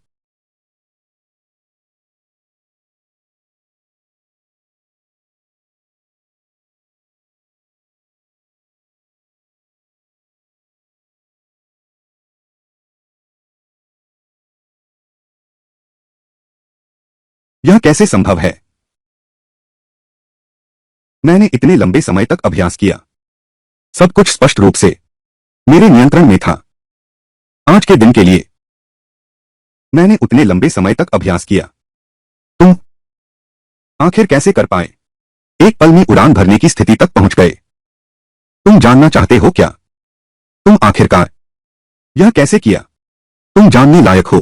यह कैसे संभव है? मैंने इतने लंबे समय तक अभ्यास किया, सब कुछ स्पष्ट रूप से मेरे नियंत्रण में था। आज के दिन के लिए मैंने उतने लंबे समय तक अभ्यास किया। तुम आखिर कैसे कर पाए? एक पल में उड़ान भरने की स्थिति तक पहुंच गए। तुम जानना चाहते हो क्या? तुम आखिरकार यह कैसे किया? तुम जानने लायक हो।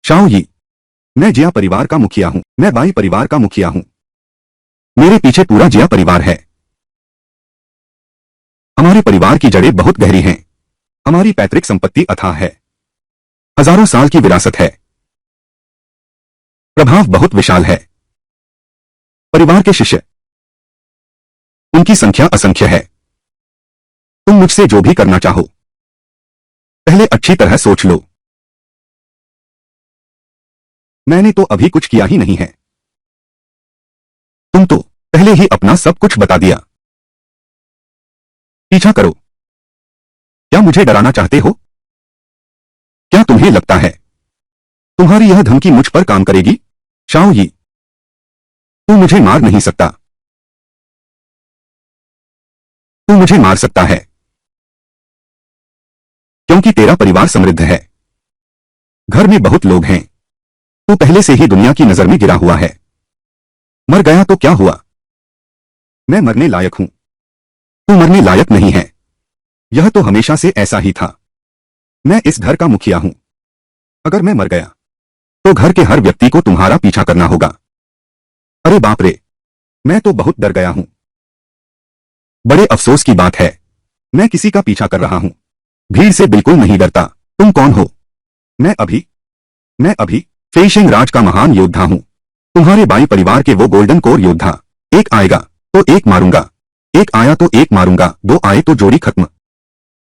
शाओ यी, मैं जिया परिवार का मुखिया हूं। मैं बाई परिवार का मुखिया हूं। मेरे पीछे पूरा जिया परिवार है। हमारे परिवार की जड़ें बहुत गहरी हैं। हमारी पैतृक संपत्ति अथाह है। हजारों साल की विरासत है। प्रभाव बहुत विशाल है। परिवार के शिष्य, उनकी संख्या असंख्य है। तुम मुझसे जो भी करना चाहो, पहले अच्छी तरह सोच लो। मैंने तो अभी कुछ किया ही नहीं है। तुम तो पहले ही अपना सब कुछ बता दिया। पीछा करो। क्या मुझे डराना चाहते हो? क्या तुम्हें लगता है तुम्हारी यह धमकी मुझ पर काम करेगी? शाओ यी, तू मुझे मार नहीं सकता। तू मुझे मार सकता है क्योंकि तेरा परिवार समृद्ध है। घर में बहुत लोग हैं। तू पहले से ही दुनिया की नजर में गिरा हुआ है। मर गया तो क्या हुआ? मैं मरने लायक हूं। तू मरने लायक नहीं है। यह तो हमेशा से ऐसा ही था। मैं इस घर का मुखिया हूं। अगर मैं मर गया तो घर के हर व्यक्ति को तुम्हारा पीछा करना होगा। अरे बाप रे, मैं तो बहुत डर गया हूं। बड़े अफसोस की बात है, मैं किसी का पीछा कर रहा हूं। भीड़ से बिल्कुल नहीं डरता। तुम कौन हो? मैं अभी फेइशिंग राज का महान योद्धा हूं। तुम्हारे बाई परिवार के वो गोल्डन कोर योद्धा। एक आएगा तो एक मारूंगा, एक आया तो एक मारूंगा, दो आए तो जोड़ी खत्म।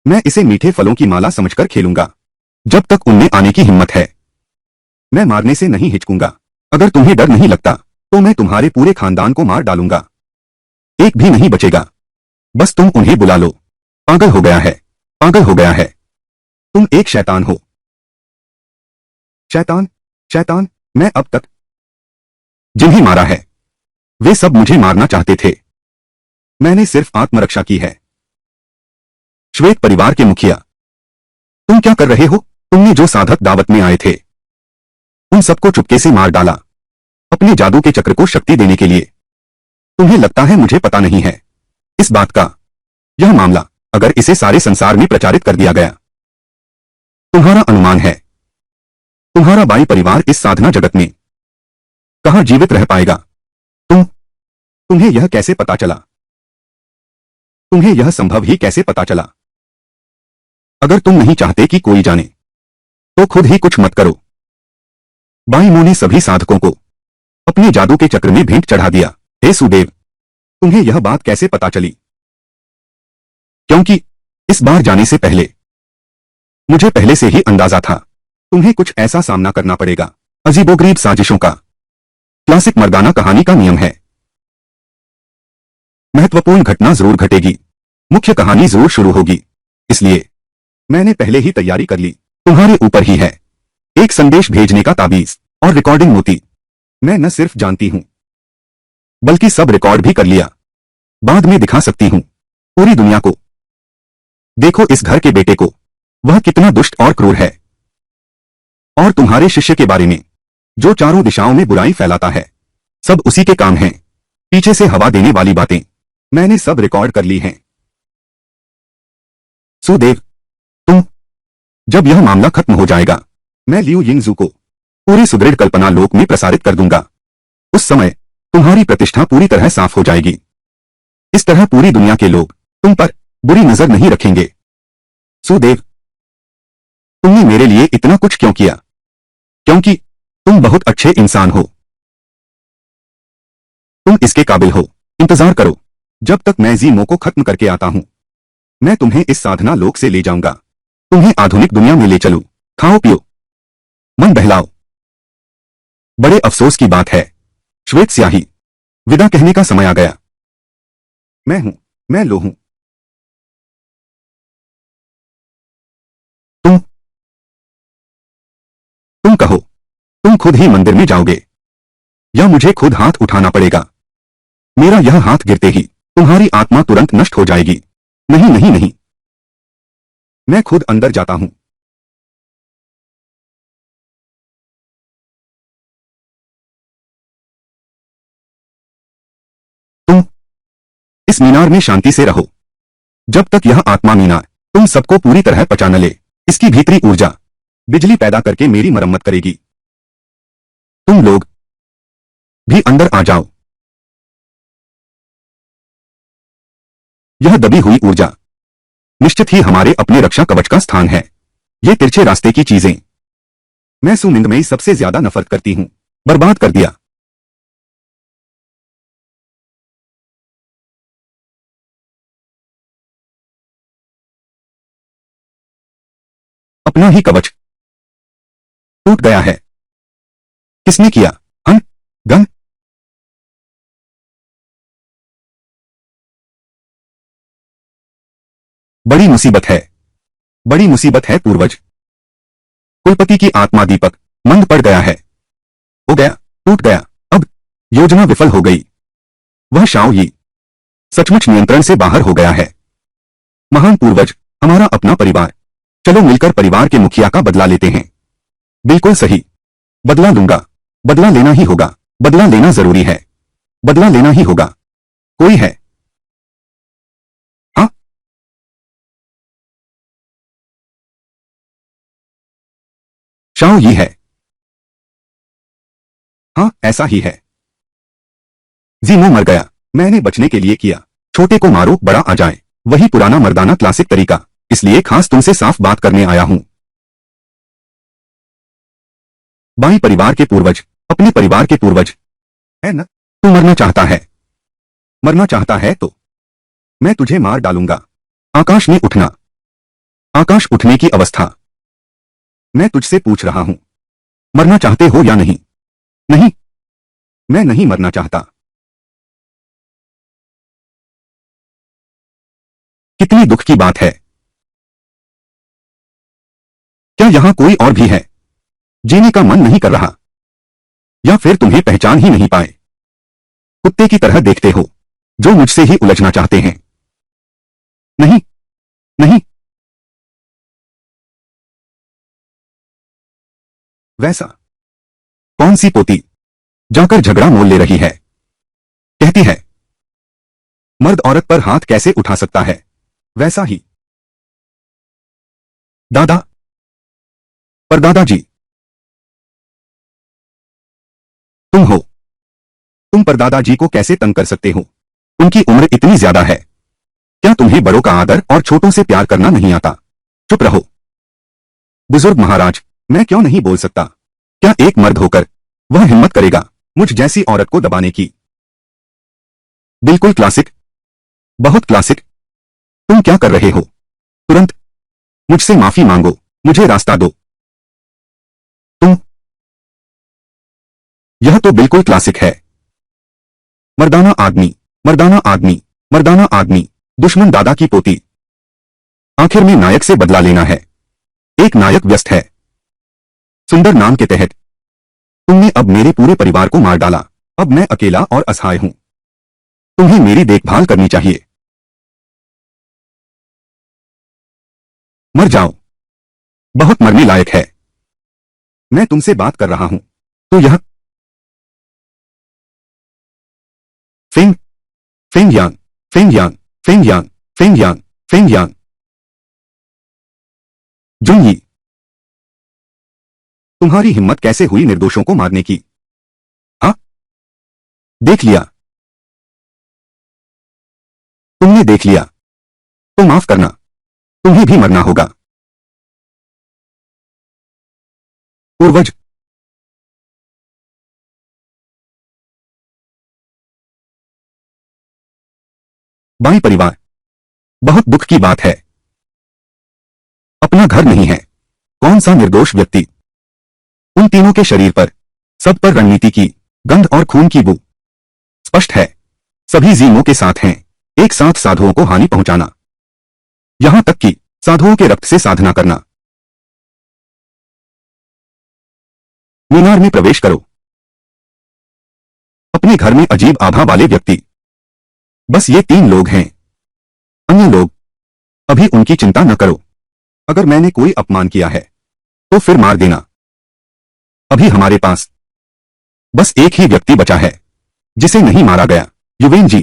मैं इसे मीठे फलों की माला समझकर खेलूंगा। जब तक उनमें आने की हिम्मत है, मैं मारने से नहीं हिचकूंगा। अगर तुम्हें डर नहीं लगता तो मैं तुम्हारे पूरे खानदान को मार डालूंगा। एक भी नहीं बचेगा। बस तुम उन्हें बुला लो। पागल हो गया है, पागल हो गया है। तुम एक शैतान हो। शैतान? शैतान? मैं अब तक जिन्हें मारा है वे सब मुझे मारना चाहते थे। मैंने सिर्फ आत्मरक्षा की है। श्वेत परिवार के मुखिया, तुम क्या कर रहे हो? तुमने जो साधक दावत में आए थे उन सबको चुपके से मार डाला, अपने जादू के चक्र को शक्ति देने के लिए। तुम्हें लगता है मुझे पता नहीं है इस बात का? यह मामला अगर इसे सारे संसार में प्रचारित कर दिया गया, तुम्हारा अनुमान है तुम्हारा बाई परिवार इस साधना जगत में कहां जीवित रह पाएगा? तुम्हें यह कैसे पता चला? तुम्हें यह संभव ही कैसे पता चला? अगर तुम नहीं चाहते कि कोई जाने तो खुद ही कुछ मत करो। बाई मो ने सभी साधकों को अपने जादू के चक्र में भेंट चढ़ा दिया। हे सुदेव, तुम्हें यह बात कैसे पता चली? क्योंकि इस बार जाने से पहले मुझे पहले से ही अंदाजा था तुम्हें कुछ ऐसा सामना करना पड़ेगा। अजीबोगरीब साजिशों का क्लासिक मर्दाना कहानी का नियम है। महत्वपूर्ण घटना जरूर घटेगी, मुख्य कहानी जरूर शुरू होगी, इसलिए मैंने पहले ही तैयारी कर ली। तुम्हारे ऊपर ही है एक संदेश भेजने का ताबीज और रिकॉर्डिंग मोती। मैं न सिर्फ जानती हूं बल्कि सब रिकॉर्ड भी कर लिया। बाद में दिखा सकती हूं पूरी दुनिया को। देखो इस घर के बेटे को, वह कितना दुष्ट और क्रूर है। और तुम्हारे शिष्य के बारे में जो चारों दिशाओं में बुराई फैलाता है, सब उसी के काम हैं। पीछे से हवा देने वाली बातें मैंने सब रिकॉर्ड कर ली हैं। सुदेव, तुम जब यह मामला खत्म हो जाएगा, मैं लियू यिंगजू को पूरी सुदृढ़ कल्पना लोक में प्रसारित कर दूंगा। उस समय तुम्हारी प्रतिष्ठा पूरी तरह साफ हो जाएगी। इस तरह पूरी दुनिया के लोग तुम पर बुरी नजर नहीं रखेंगे। सुदेव, तुमने मेरे लिए इतना कुछ क्यों किया? क्योंकि तुम बहुत अच्छे इंसान हो। तुम इसके काबिल हो। इंतजार करो जब तक मैं जीमो को खत्म करके आता हूं। मैं तुम्हें इस साधना लोक से ले जाऊंगा। तुम्हें आधुनिक दुनिया में ले चलूं। खाओ पियो, मन बहलाओ। बड़े अफसोस की बात है श्वेत स्याही, विदा कहने का समय आ गया। मैं लो हूं। तुम तुम कहो, तुम खुद ही मंदिर में जाओगे या मुझे खुद हाथ उठाना पड़ेगा? मेरा यह हाथ गिरते ही तुम्हारी आत्मा तुरंत नष्ट हो जाएगी। नहीं नहीं नहीं, मैं खुद अंदर जाता हूं। तुम इस मीनार में शांति से रहो जब तक यह आत्मा मीनार तुम सबको पूरी तरह पचा न ले। इसकी भीतरी ऊर्जा बिजली पैदा करके मेरी मरम्मत करेगी। तुम लोग भी अंदर आ जाओ। यह दबी हुई ऊर्जा निश्चित ही हमारे अपने रक्षा कवच का स्थान है। ये तिरछे रास्ते की चीजें मैं सुमिंग में सबसे ज्यादा नफरत करती हूं। बर्बाद कर दिया। अपना ही कवच टूट गया है। किसने किया? हन गन। बड़ी मुसीबत है, बड़ी मुसीबत है पूर्वज। कुलपति की आत्मा दीपक मंद पड़ गया है। हो गया, टूट गया। अब योजना विफल हो गई। वह शाओ यी सचमुच नियंत्रण से बाहर हो गया है। महान पूर्वज, हमारा अपना परिवार, चलो मिलकर परिवार के मुखिया का बदला लेते हैं। बिल्कुल सही, बदला लूंगा। बदला लेना ही होगा। बदला लेना जरूरी है। बदला लेना ही होगा। कोई है? हाँ, शाओ यी है। हाँ, ऐसा ही है। जीमो मर गया। मैंने बचने के लिए किया। छोटे को मारो, बड़ा आ जाए। वही पुराना मर्दाना क्लासिक तरीका। इसलिए खास तुमसे साफ बात करने आया हूं। बाई परिवार के पूर्वज, अपने परिवार के पूर्वज है न? तू मरना चाहता है? मरना चाहता है तो मैं तुझे मार डालूंगा। आकाश में उठना। आकाश उठने की अवस्था। मैं तुझसे पूछ रहा हूं, मरना चाहते हो या नहीं? नहीं, मैं नहीं मरना चाहता। कितनी दुख की बात है। क्या यहां कोई और भी है? जीने का मन नहीं कर रहा? या फिर तुम्हें पहचान ही नहीं पाए? कुत्ते की तरह देखते हो जो मुझसे ही उलझना चाहते हैं। नहीं नहीं, वैसा कौन सी पोती जाकर झगड़ा मोल ले रही है? कहती है मर्द औरत पर हाथ कैसे उठा सकता है? वैसा ही दादा, पर दादाजी तुम हो। तुम परदादा जी को कैसे तंग कर सकते हो? उनकी उम्र इतनी ज्यादा है। क्या तुम्हें बड़ों का आदर और छोटों से प्यार करना नहीं आता? चुप रहो। बुजुर्ग महाराज, मैं क्यों नहीं बोल सकता? क्या एक मर्द होकर वह हिम्मत करेगा मुझ जैसी औरत को दबाने की? बिल्कुल क्लासिक, बहुत क्लासिक। तुम क्या कर रहे हो? तुरंत मुझसे माफी मांगो। मुझे रास्ता दो। तुम यह तो बिल्कुल क्लासिक है। मर्दाना आदमी, मर्दाना आदमी, मर्दाना आदमी, दुश्मन दादा की पोती। आखिर में नायक से बदला लेना है। एक नायक व्यस्त है। सुंदर नाम के तहत तुमने अब मेरे पूरे परिवार को मार डाला। अब मैं अकेला और असहाय हूं। तुम्हें मेरी देखभाल करनी चाहिए। मर जाओ। बहुत मरने लायक है। मैं तुमसे बात कर रहा हूं। तो यह फेंग फेंग यांग, फेंग यांग, फेंग यांग, फेंग यांग, फेंग यांग, जुंग यी, तुम्हारी हिम्मत कैसे हुई निर्दोषों को मारने की? हाँ, देख लिया। तुमने देख लिया तो माफ करना। तुम्हें भी मरना होगा। पूर्वज, बाई परिवार, बहुत दुख की बात है। अपना घर नहीं है। कौन सा निर्दोष व्यक्ति? उन तीनों के शरीर पर, सब पर रणनीति की गंध और खून की बू स्पष्ट है। सभी जीमों के साथ हैं। एक साथ साधुओं को हानि पहुंचाना, यहां तक कि साधुओं के रक्त से साधना करना। मीनार में प्रवेश करो। अपने घर में अजीब आभा वाले व्यक्ति, बस ये 3 लोग हैं। अन्य लोग, अभी उनकी चिंता न करो। अगर मैंने कोई अपमान किया है तो फिर मार देना। अभी हमारे पास बस एक ही व्यक्ति बचा है जिसे नहीं मारा गया, युवेन जी।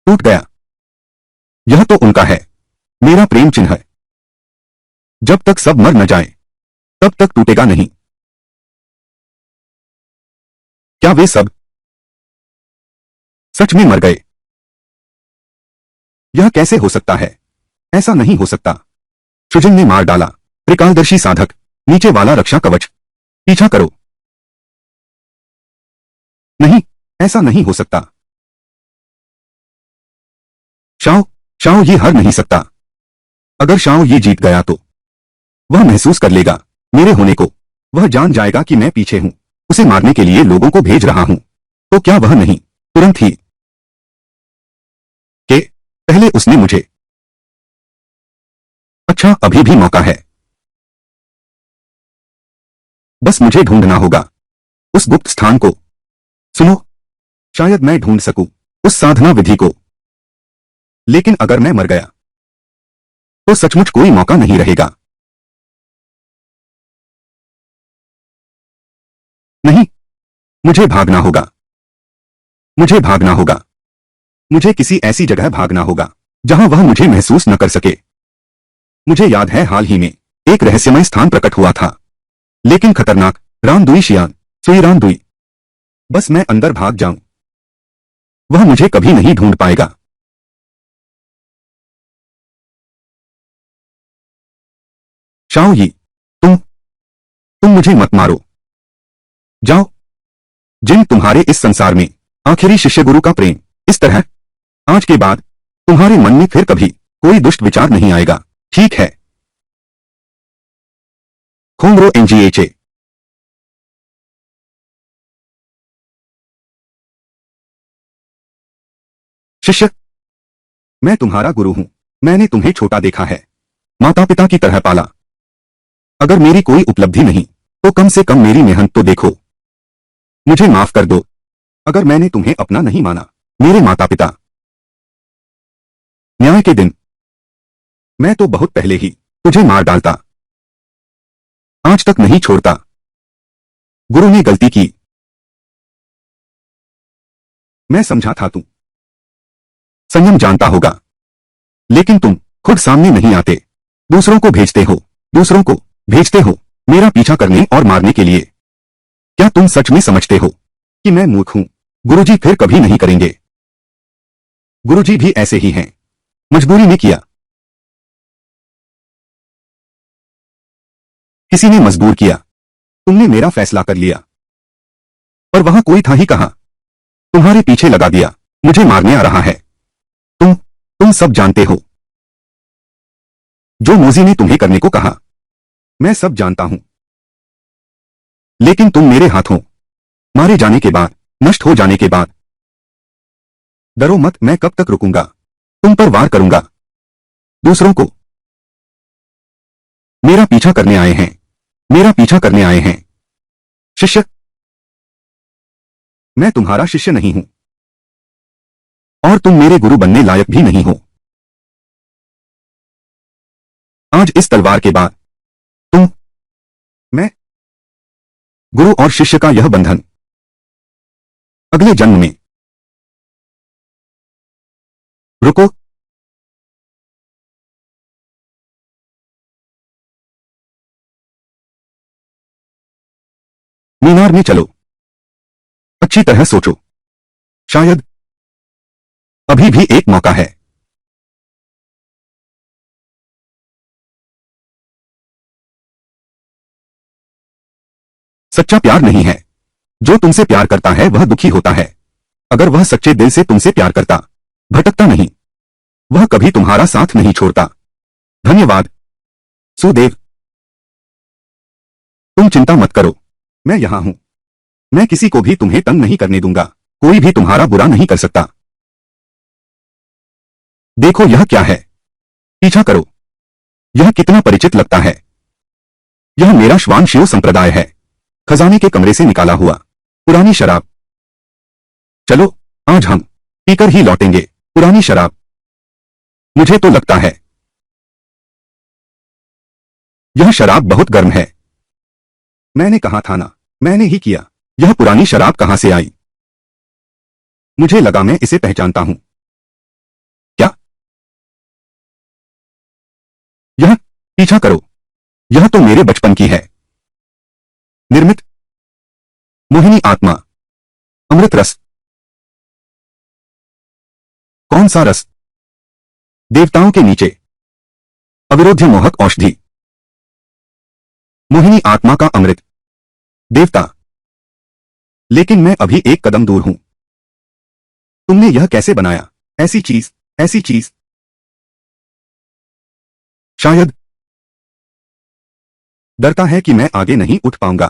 टूट गया। यह तो उनका है, मेरा प्रेम चिन्ह है। जब तक सब मर न जाए तब तक टूटेगा नहीं। क्या वे सब सच में मर गए? यह कैसे हो सकता है? ऐसा नहीं हो सकता। सृजन ने मार डाला। त्रिकालदर्शी साधक, नीचे वाला रक्षा कवच, पीछा करो। नहीं, ऐसा नहीं हो सकता। शाओ, शाओ ये हार नहीं सकता। अगर शाओ ये जीत गया तो वह महसूस कर लेगा मेरे होने को। वह जान जाएगा कि मैं पीछे हूं, उसे मारने के लिए लोगों को भेज रहा हूं। तो क्या वह नहीं तुरंत ही कि पहले उसने मुझे। अच्छा, अभी भी मौका है। बस मुझे ढूंढना होगा उस गुप्त स्थान को। सुनो, शायद मैं ढूंढ सकूं उस साधना विधि को। लेकिन अगर मैं मर गया तो सचमुच कोई मौका नहीं रहेगा। नहीं, मुझे भागना होगा। मुझे भागना होगा। मुझे किसी ऐसी जगह भागना होगा जहां वह मुझे महसूस न कर सके। मुझे याद है हाल ही में एक रहस्यमय स्थान प्रकट हुआ था, लेकिन खतरनाक। रानदुई शियान, सुई रानदुई। बस मैं अंदर भाग जाऊं, वह मुझे कभी नहीं ढूंढ पाएगा। शाओ यी, तुम मुझे मत मारो। जाओ। जिन तुम्हारे इस संसार में आखिरी शिष्य गुरु का प्रेम इस तरह, आज के बाद तुम्हारे मन में फिर कभी कोई दुष्ट विचार नहीं आएगा, ठीक है? खोंगरो एनजीएचए। शिष्य, मैं तुम्हारा गुरु हूं। मैंने तुम्हें छोटा देखा है, माता पिता की तरह पाला। अगर मेरी कोई उपलब्धि नहीं तो कम से कम मेरी मेहनत तो देखो। मुझे माफ कर दो अगर मैंने तुम्हें अपना नहीं माना। मेरे माता पिता, न्याय के दिन मैं तो बहुत पहले ही तुझे मार डालता, आज तक नहीं छोड़ता। गुरु ने गलती की। मैं समझा था तू संयम जानता होगा, लेकिन तुम खुद सामने नहीं आते। दूसरों को भेजते हो, दूसरों को भेजते हो मेरा पीछा करने और मारने के लिए। क्या तुम सच में समझते हो कि मैं मूर्ख हूं? गुरुजी फिर कभी नहीं करेंगे। गुरुजी भी ऐसे ही हैं, मजबूरी में किया। किसी ने मजबूर किया। तुमने मेरा फैसला कर लिया, पर वहां कोई था ही कहां। तुम्हारे पीछे लगा दिया, मुझे मारने आ रहा है। तुम सब जानते हो जो मोजी ने तुम्हें करने को कहा। मैं सब जानता हूं, लेकिन तुम मेरे हाथों मारे जाने के बाद, नष्ट हो जाने के बाद, डरो मत। मैं कब तक रुकूंगा? तुम पर वार करूंगा। दूसरों को मेरा पीछा करने आए हैं, मेरा पीछा करने आए हैं। शिष्य, मैं तुम्हारा शिष्य नहीं हूं और तुम मेरे गुरु बनने लायक भी नहीं हो। आज इस तलवार के बाद तुम, मैं, गुरु और शिष्य का यह बंधन अगले जन्म में। रुको। मीनार में चलो, अच्छी तरह सोचो। शायद अभी भी एक मौका है। सच्चा प्यार नहीं है। जो तुमसे प्यार करता है वह दुखी होता है। अगर वह सच्चे दिल से तुमसे प्यार करता, भटकता नहीं, वह कभी तुम्हारा साथ नहीं छोड़ता। धन्यवाद सुदेव। तुम चिंता मत करो, मैं यहां हूं। मैं किसी को भी तुम्हें तंग नहीं करने दूंगा। कोई भी तुम्हारा बुरा नहीं कर सकता। देखो यह क्या है, पीछा करो। यह कितना परिचित लगता है। यह मेरा श्वान शिव संप्रदाय है, खजाने के कमरे से निकाला हुआ पुरानी शराब। चलो आज हम पीकर ही लौटेंगे पुरानी शराब। मुझे तो लगता है यह शराब बहुत गर्म है। मैंने कहा था ना, मैंने ही किया। यह पुरानी शराब कहां से आई? मुझे लगा मैं इसे पहचानता हूं। क्या? यह पीछा करो, यह तो मेरे बचपन की है। निर्मित मोहिनी आत्मा, अमृत रस। कौन सा रस? देवताओं के नीचे अविरोध्य मोहक औषधि। मोहिनी आत्मा का अमृत। देवता। लेकिन मैं अभी एक कदम दूर हूं। तुमने यह कैसे बनाया? ऐसी चीज, ऐसी चीज। शायद डरता है कि मैं आगे नहीं उठ पाऊंगा।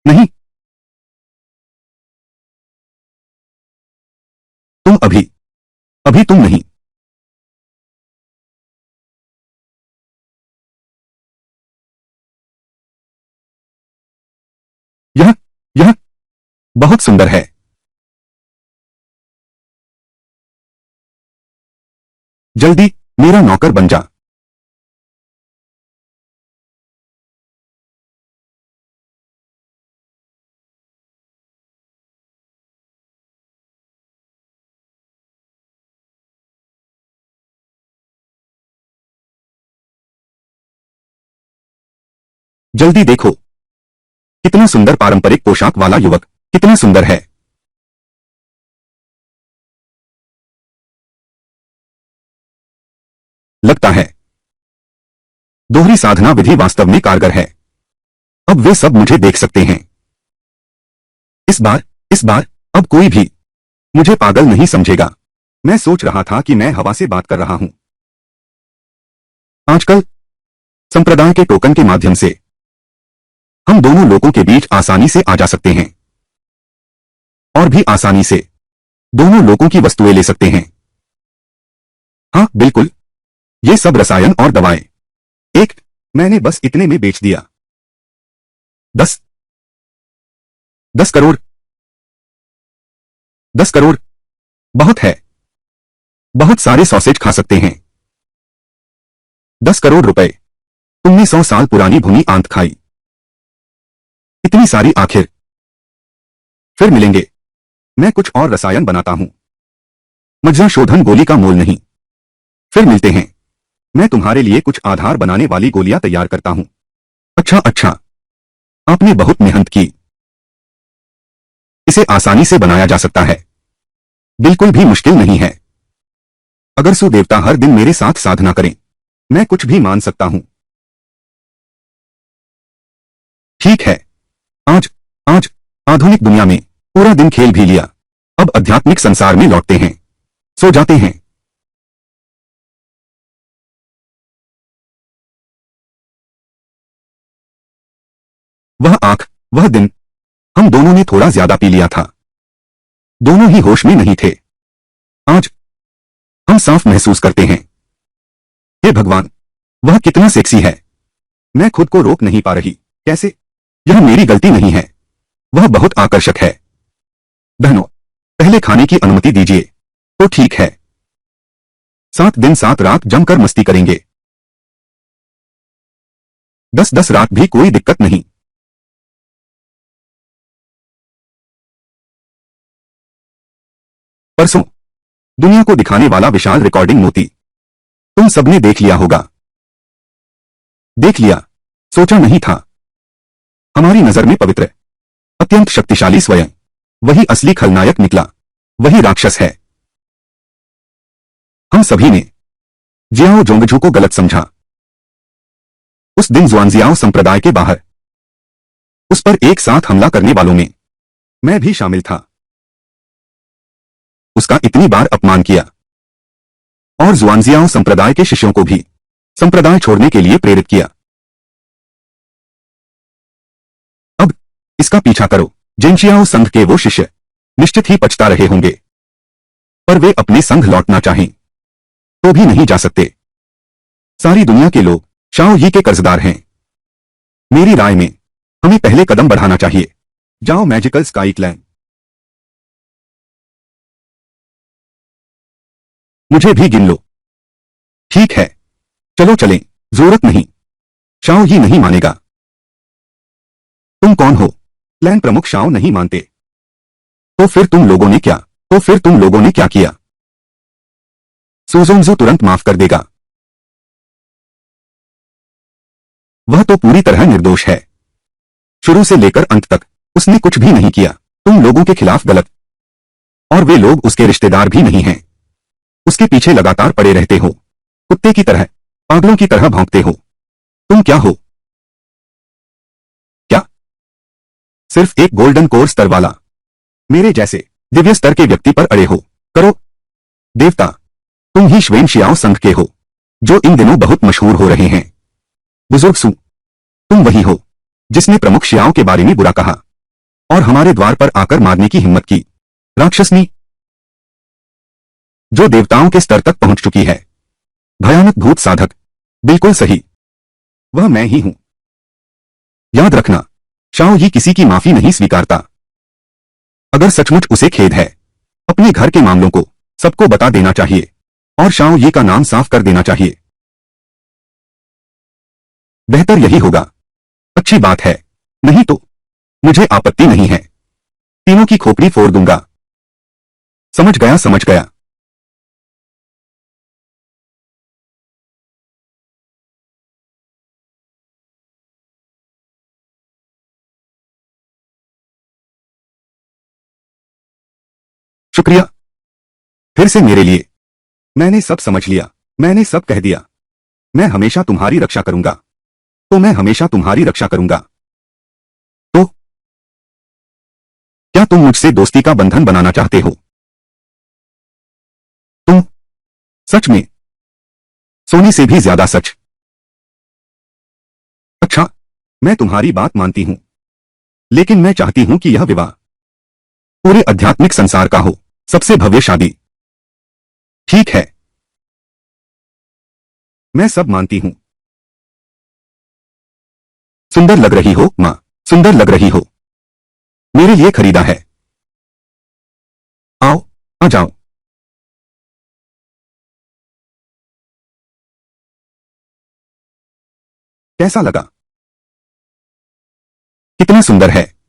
नहीं, तुम अभी अभी तुम नहीं। यह यह बहुत सुंदर है। जल्दी मेरा नौकर बन जा। जल्दी देखो, कितना सुंदर पारंपरिक पोशाक वाला युवक, कितना सुंदर है। लगता है दोहरी साधना विधि वास्तव में कारगर है। अब वे सब मुझे देख सकते हैं। इस बार अब कोई भी मुझे पागल नहीं समझेगा। मैं सोच रहा था कि मैं हवा से बात कर रहा हूं। आजकल संप्रदाय के टोकन के माध्यम से हम दोनों लोगों के बीच आसानी से आ जा सकते हैं और भी आसानी से दोनों लोगों की वस्तुएं ले सकते हैं। हाँ बिल्कुल, ये सब रसायन और दवाएं। एक मैंने बस इतने में बेच दिया। 10 10 करोड़। 10 करोड़ बहुत है। बहुत सारे सॉसेज खा सकते हैं। 10 करोड़ रुपए। तुमने 100 साल पुरानी भूमि आंत खाई। इतनी सारी आखिर। फिर मिलेंगे। मैं कुछ और रसायन बनाता हूं। मज्जा शोधन गोली का मोल नहीं। फिर मिलते हैं। मैं तुम्हारे लिए कुछ आधार बनाने वाली गोलियां तैयार करता हूं। अच्छा अच्छा, आपने बहुत मेहनत की। इसे आसानी से बनाया जा सकता है, बिल्कुल भी मुश्किल नहीं है। अगर सुदेवता हर दिन मेरे साथ साधना करें, मैं कुछ भी मान सकता हूं। ठीक है, आज आज आधुनिक दुनिया में पूरा दिन खेल भी लिया। अब आध्यात्मिक संसार में लौटते हैं, सो जाते हैं। वह आंख, वह दिन, हम दोनों ने थोड़ा ज्यादा पी लिया था। दोनों ही होश में नहीं थे। आज हम साफ महसूस करते हैं। हे भगवान, वह कितना सेक्सी है। मैं खुद को रोक नहीं पा रही। कैसे? यह मेरी गलती नहीं है। वह बहुत आकर्षक है। बहनों, पहले खाने की अनुमति दीजिए। तो ठीक है। 7 दिन 7 रात जमकर मस्ती करेंगे। 10-10 रात भी कोई दिक्कत नहीं। परसों दुनिया को दिखाने वाला विशाल रिकॉर्डिंग मोती तुम सबने देख लिया होगा। देख लिया, सोचा नहीं था। हमारी नजर में पवित्र, अत्यंत शक्तिशाली स्वयं वही असली खलनायक निकला। वही राक्षस है। हम सभी ने जियाओ जोंगझू को गलत समझा। उस दिन जुआनजियाओ संप्रदाय के बाहर उस पर एक साथ हमला करने वालों में मैं भी शामिल था। उसका इतनी बार अपमान किया और जुआनजियाओ संप्रदाय के शिष्यों को भी संप्रदाय छोड़ने के लिए प्रेरित किया। अब इसका पीछा करो। जेनशियाओ संघ के वो शिष्य निश्चित ही पछता रहे होंगे, पर वे अपने संघ लौटना चाहें तो भी नहीं जा सकते। सारी दुनिया के लोग शाओ यी के कर्जदार हैं। मेरी राय में हमें पहले कदम बढ़ाना चाहिए। जाओ मैजिकल स्काई क्लैन। मुझे भी गिन लो। ठीक है, चलो चलें। जरूरत नहीं, शाओ यी नहीं मानेगा। तुम कौन हो? क्लैन प्रमुख शाओ नहीं मानते। तो फिर तुम लोगों ने क्या किया? सुजोंजो तुरंत माफ कर देगा। वह तो पूरी तरह निर्दोष है। शुरू से लेकर अंत तक उसने कुछ भी नहीं किया। तुम लोगों के खिलाफ गलत, और वे लोग उसके रिश्तेदार भी नहीं हैं। उसके पीछे लगातार पड़े रहते हो, कुत्ते की तरह, पागलों की तरह भौंकते हो। तुम क्या हो? क्या? सिर्फ एक गोल्डन कोर स्तर वाला, मेरे जैसे दिव्य स्तर के व्यक्ति पर अड़े हो। करो। देवता, तुम ही श्वेन शियाओ संघ के हो, जो इन दिनों बहुत मशहूर हो रहे हैं। बुजुर्ग सु, तुम वही हो जिसने प्रमुख शियाओं के बारे में बुरा कहा और हमारे द्वार पर आकर मारने की हिम्मत की। राक्षसनी, जो देवताओं के स्तर तक पहुंच चुकी है। भयानक भूत साधक। बिल्कुल सही, वह मैं ही हूं। याद रखना, शाओ यी किसी की माफी नहीं स्वीकारता। अगर सचमुच उसे खेद है, अपने घर के मामलों को सबको बता देना चाहिए और शाओ यी का नाम साफ कर देना चाहिए। बेहतर यही होगा। अच्छी बात है, नहीं तो मुझे आपत्ति नहीं है। तीनों की खोपड़ी फोड़ दूंगा। समझ गया, समझ गया। शुक्रिया फिर से मेरे लिए। मैंने सब समझ लिया, मैंने सब कह दिया। मैं हमेशा तुम्हारी रक्षा करूंगा। तो मैं हमेशा तुम्हारी रक्षा करूंगा। तो क्या तुम मुझसे दोस्ती का बंधन बनाना चाहते हो? तुम? सच में? सोने से भी ज्यादा सच? अच्छा, मैं तुम्हारी बात मानती हूं, लेकिन मैं चाहती हूं कि यह विवाह पूरे आध्यात्मिक संसार का हो, सबसे भव्य शादी। ठीक है, मैं सब मानती हूं। सुंदर लग रही हो मां, सुंदर लग रही हो। मेरे लिए खरीदा है। आओ, आ जाओ। कैसा लगा? कितना सुंदर है।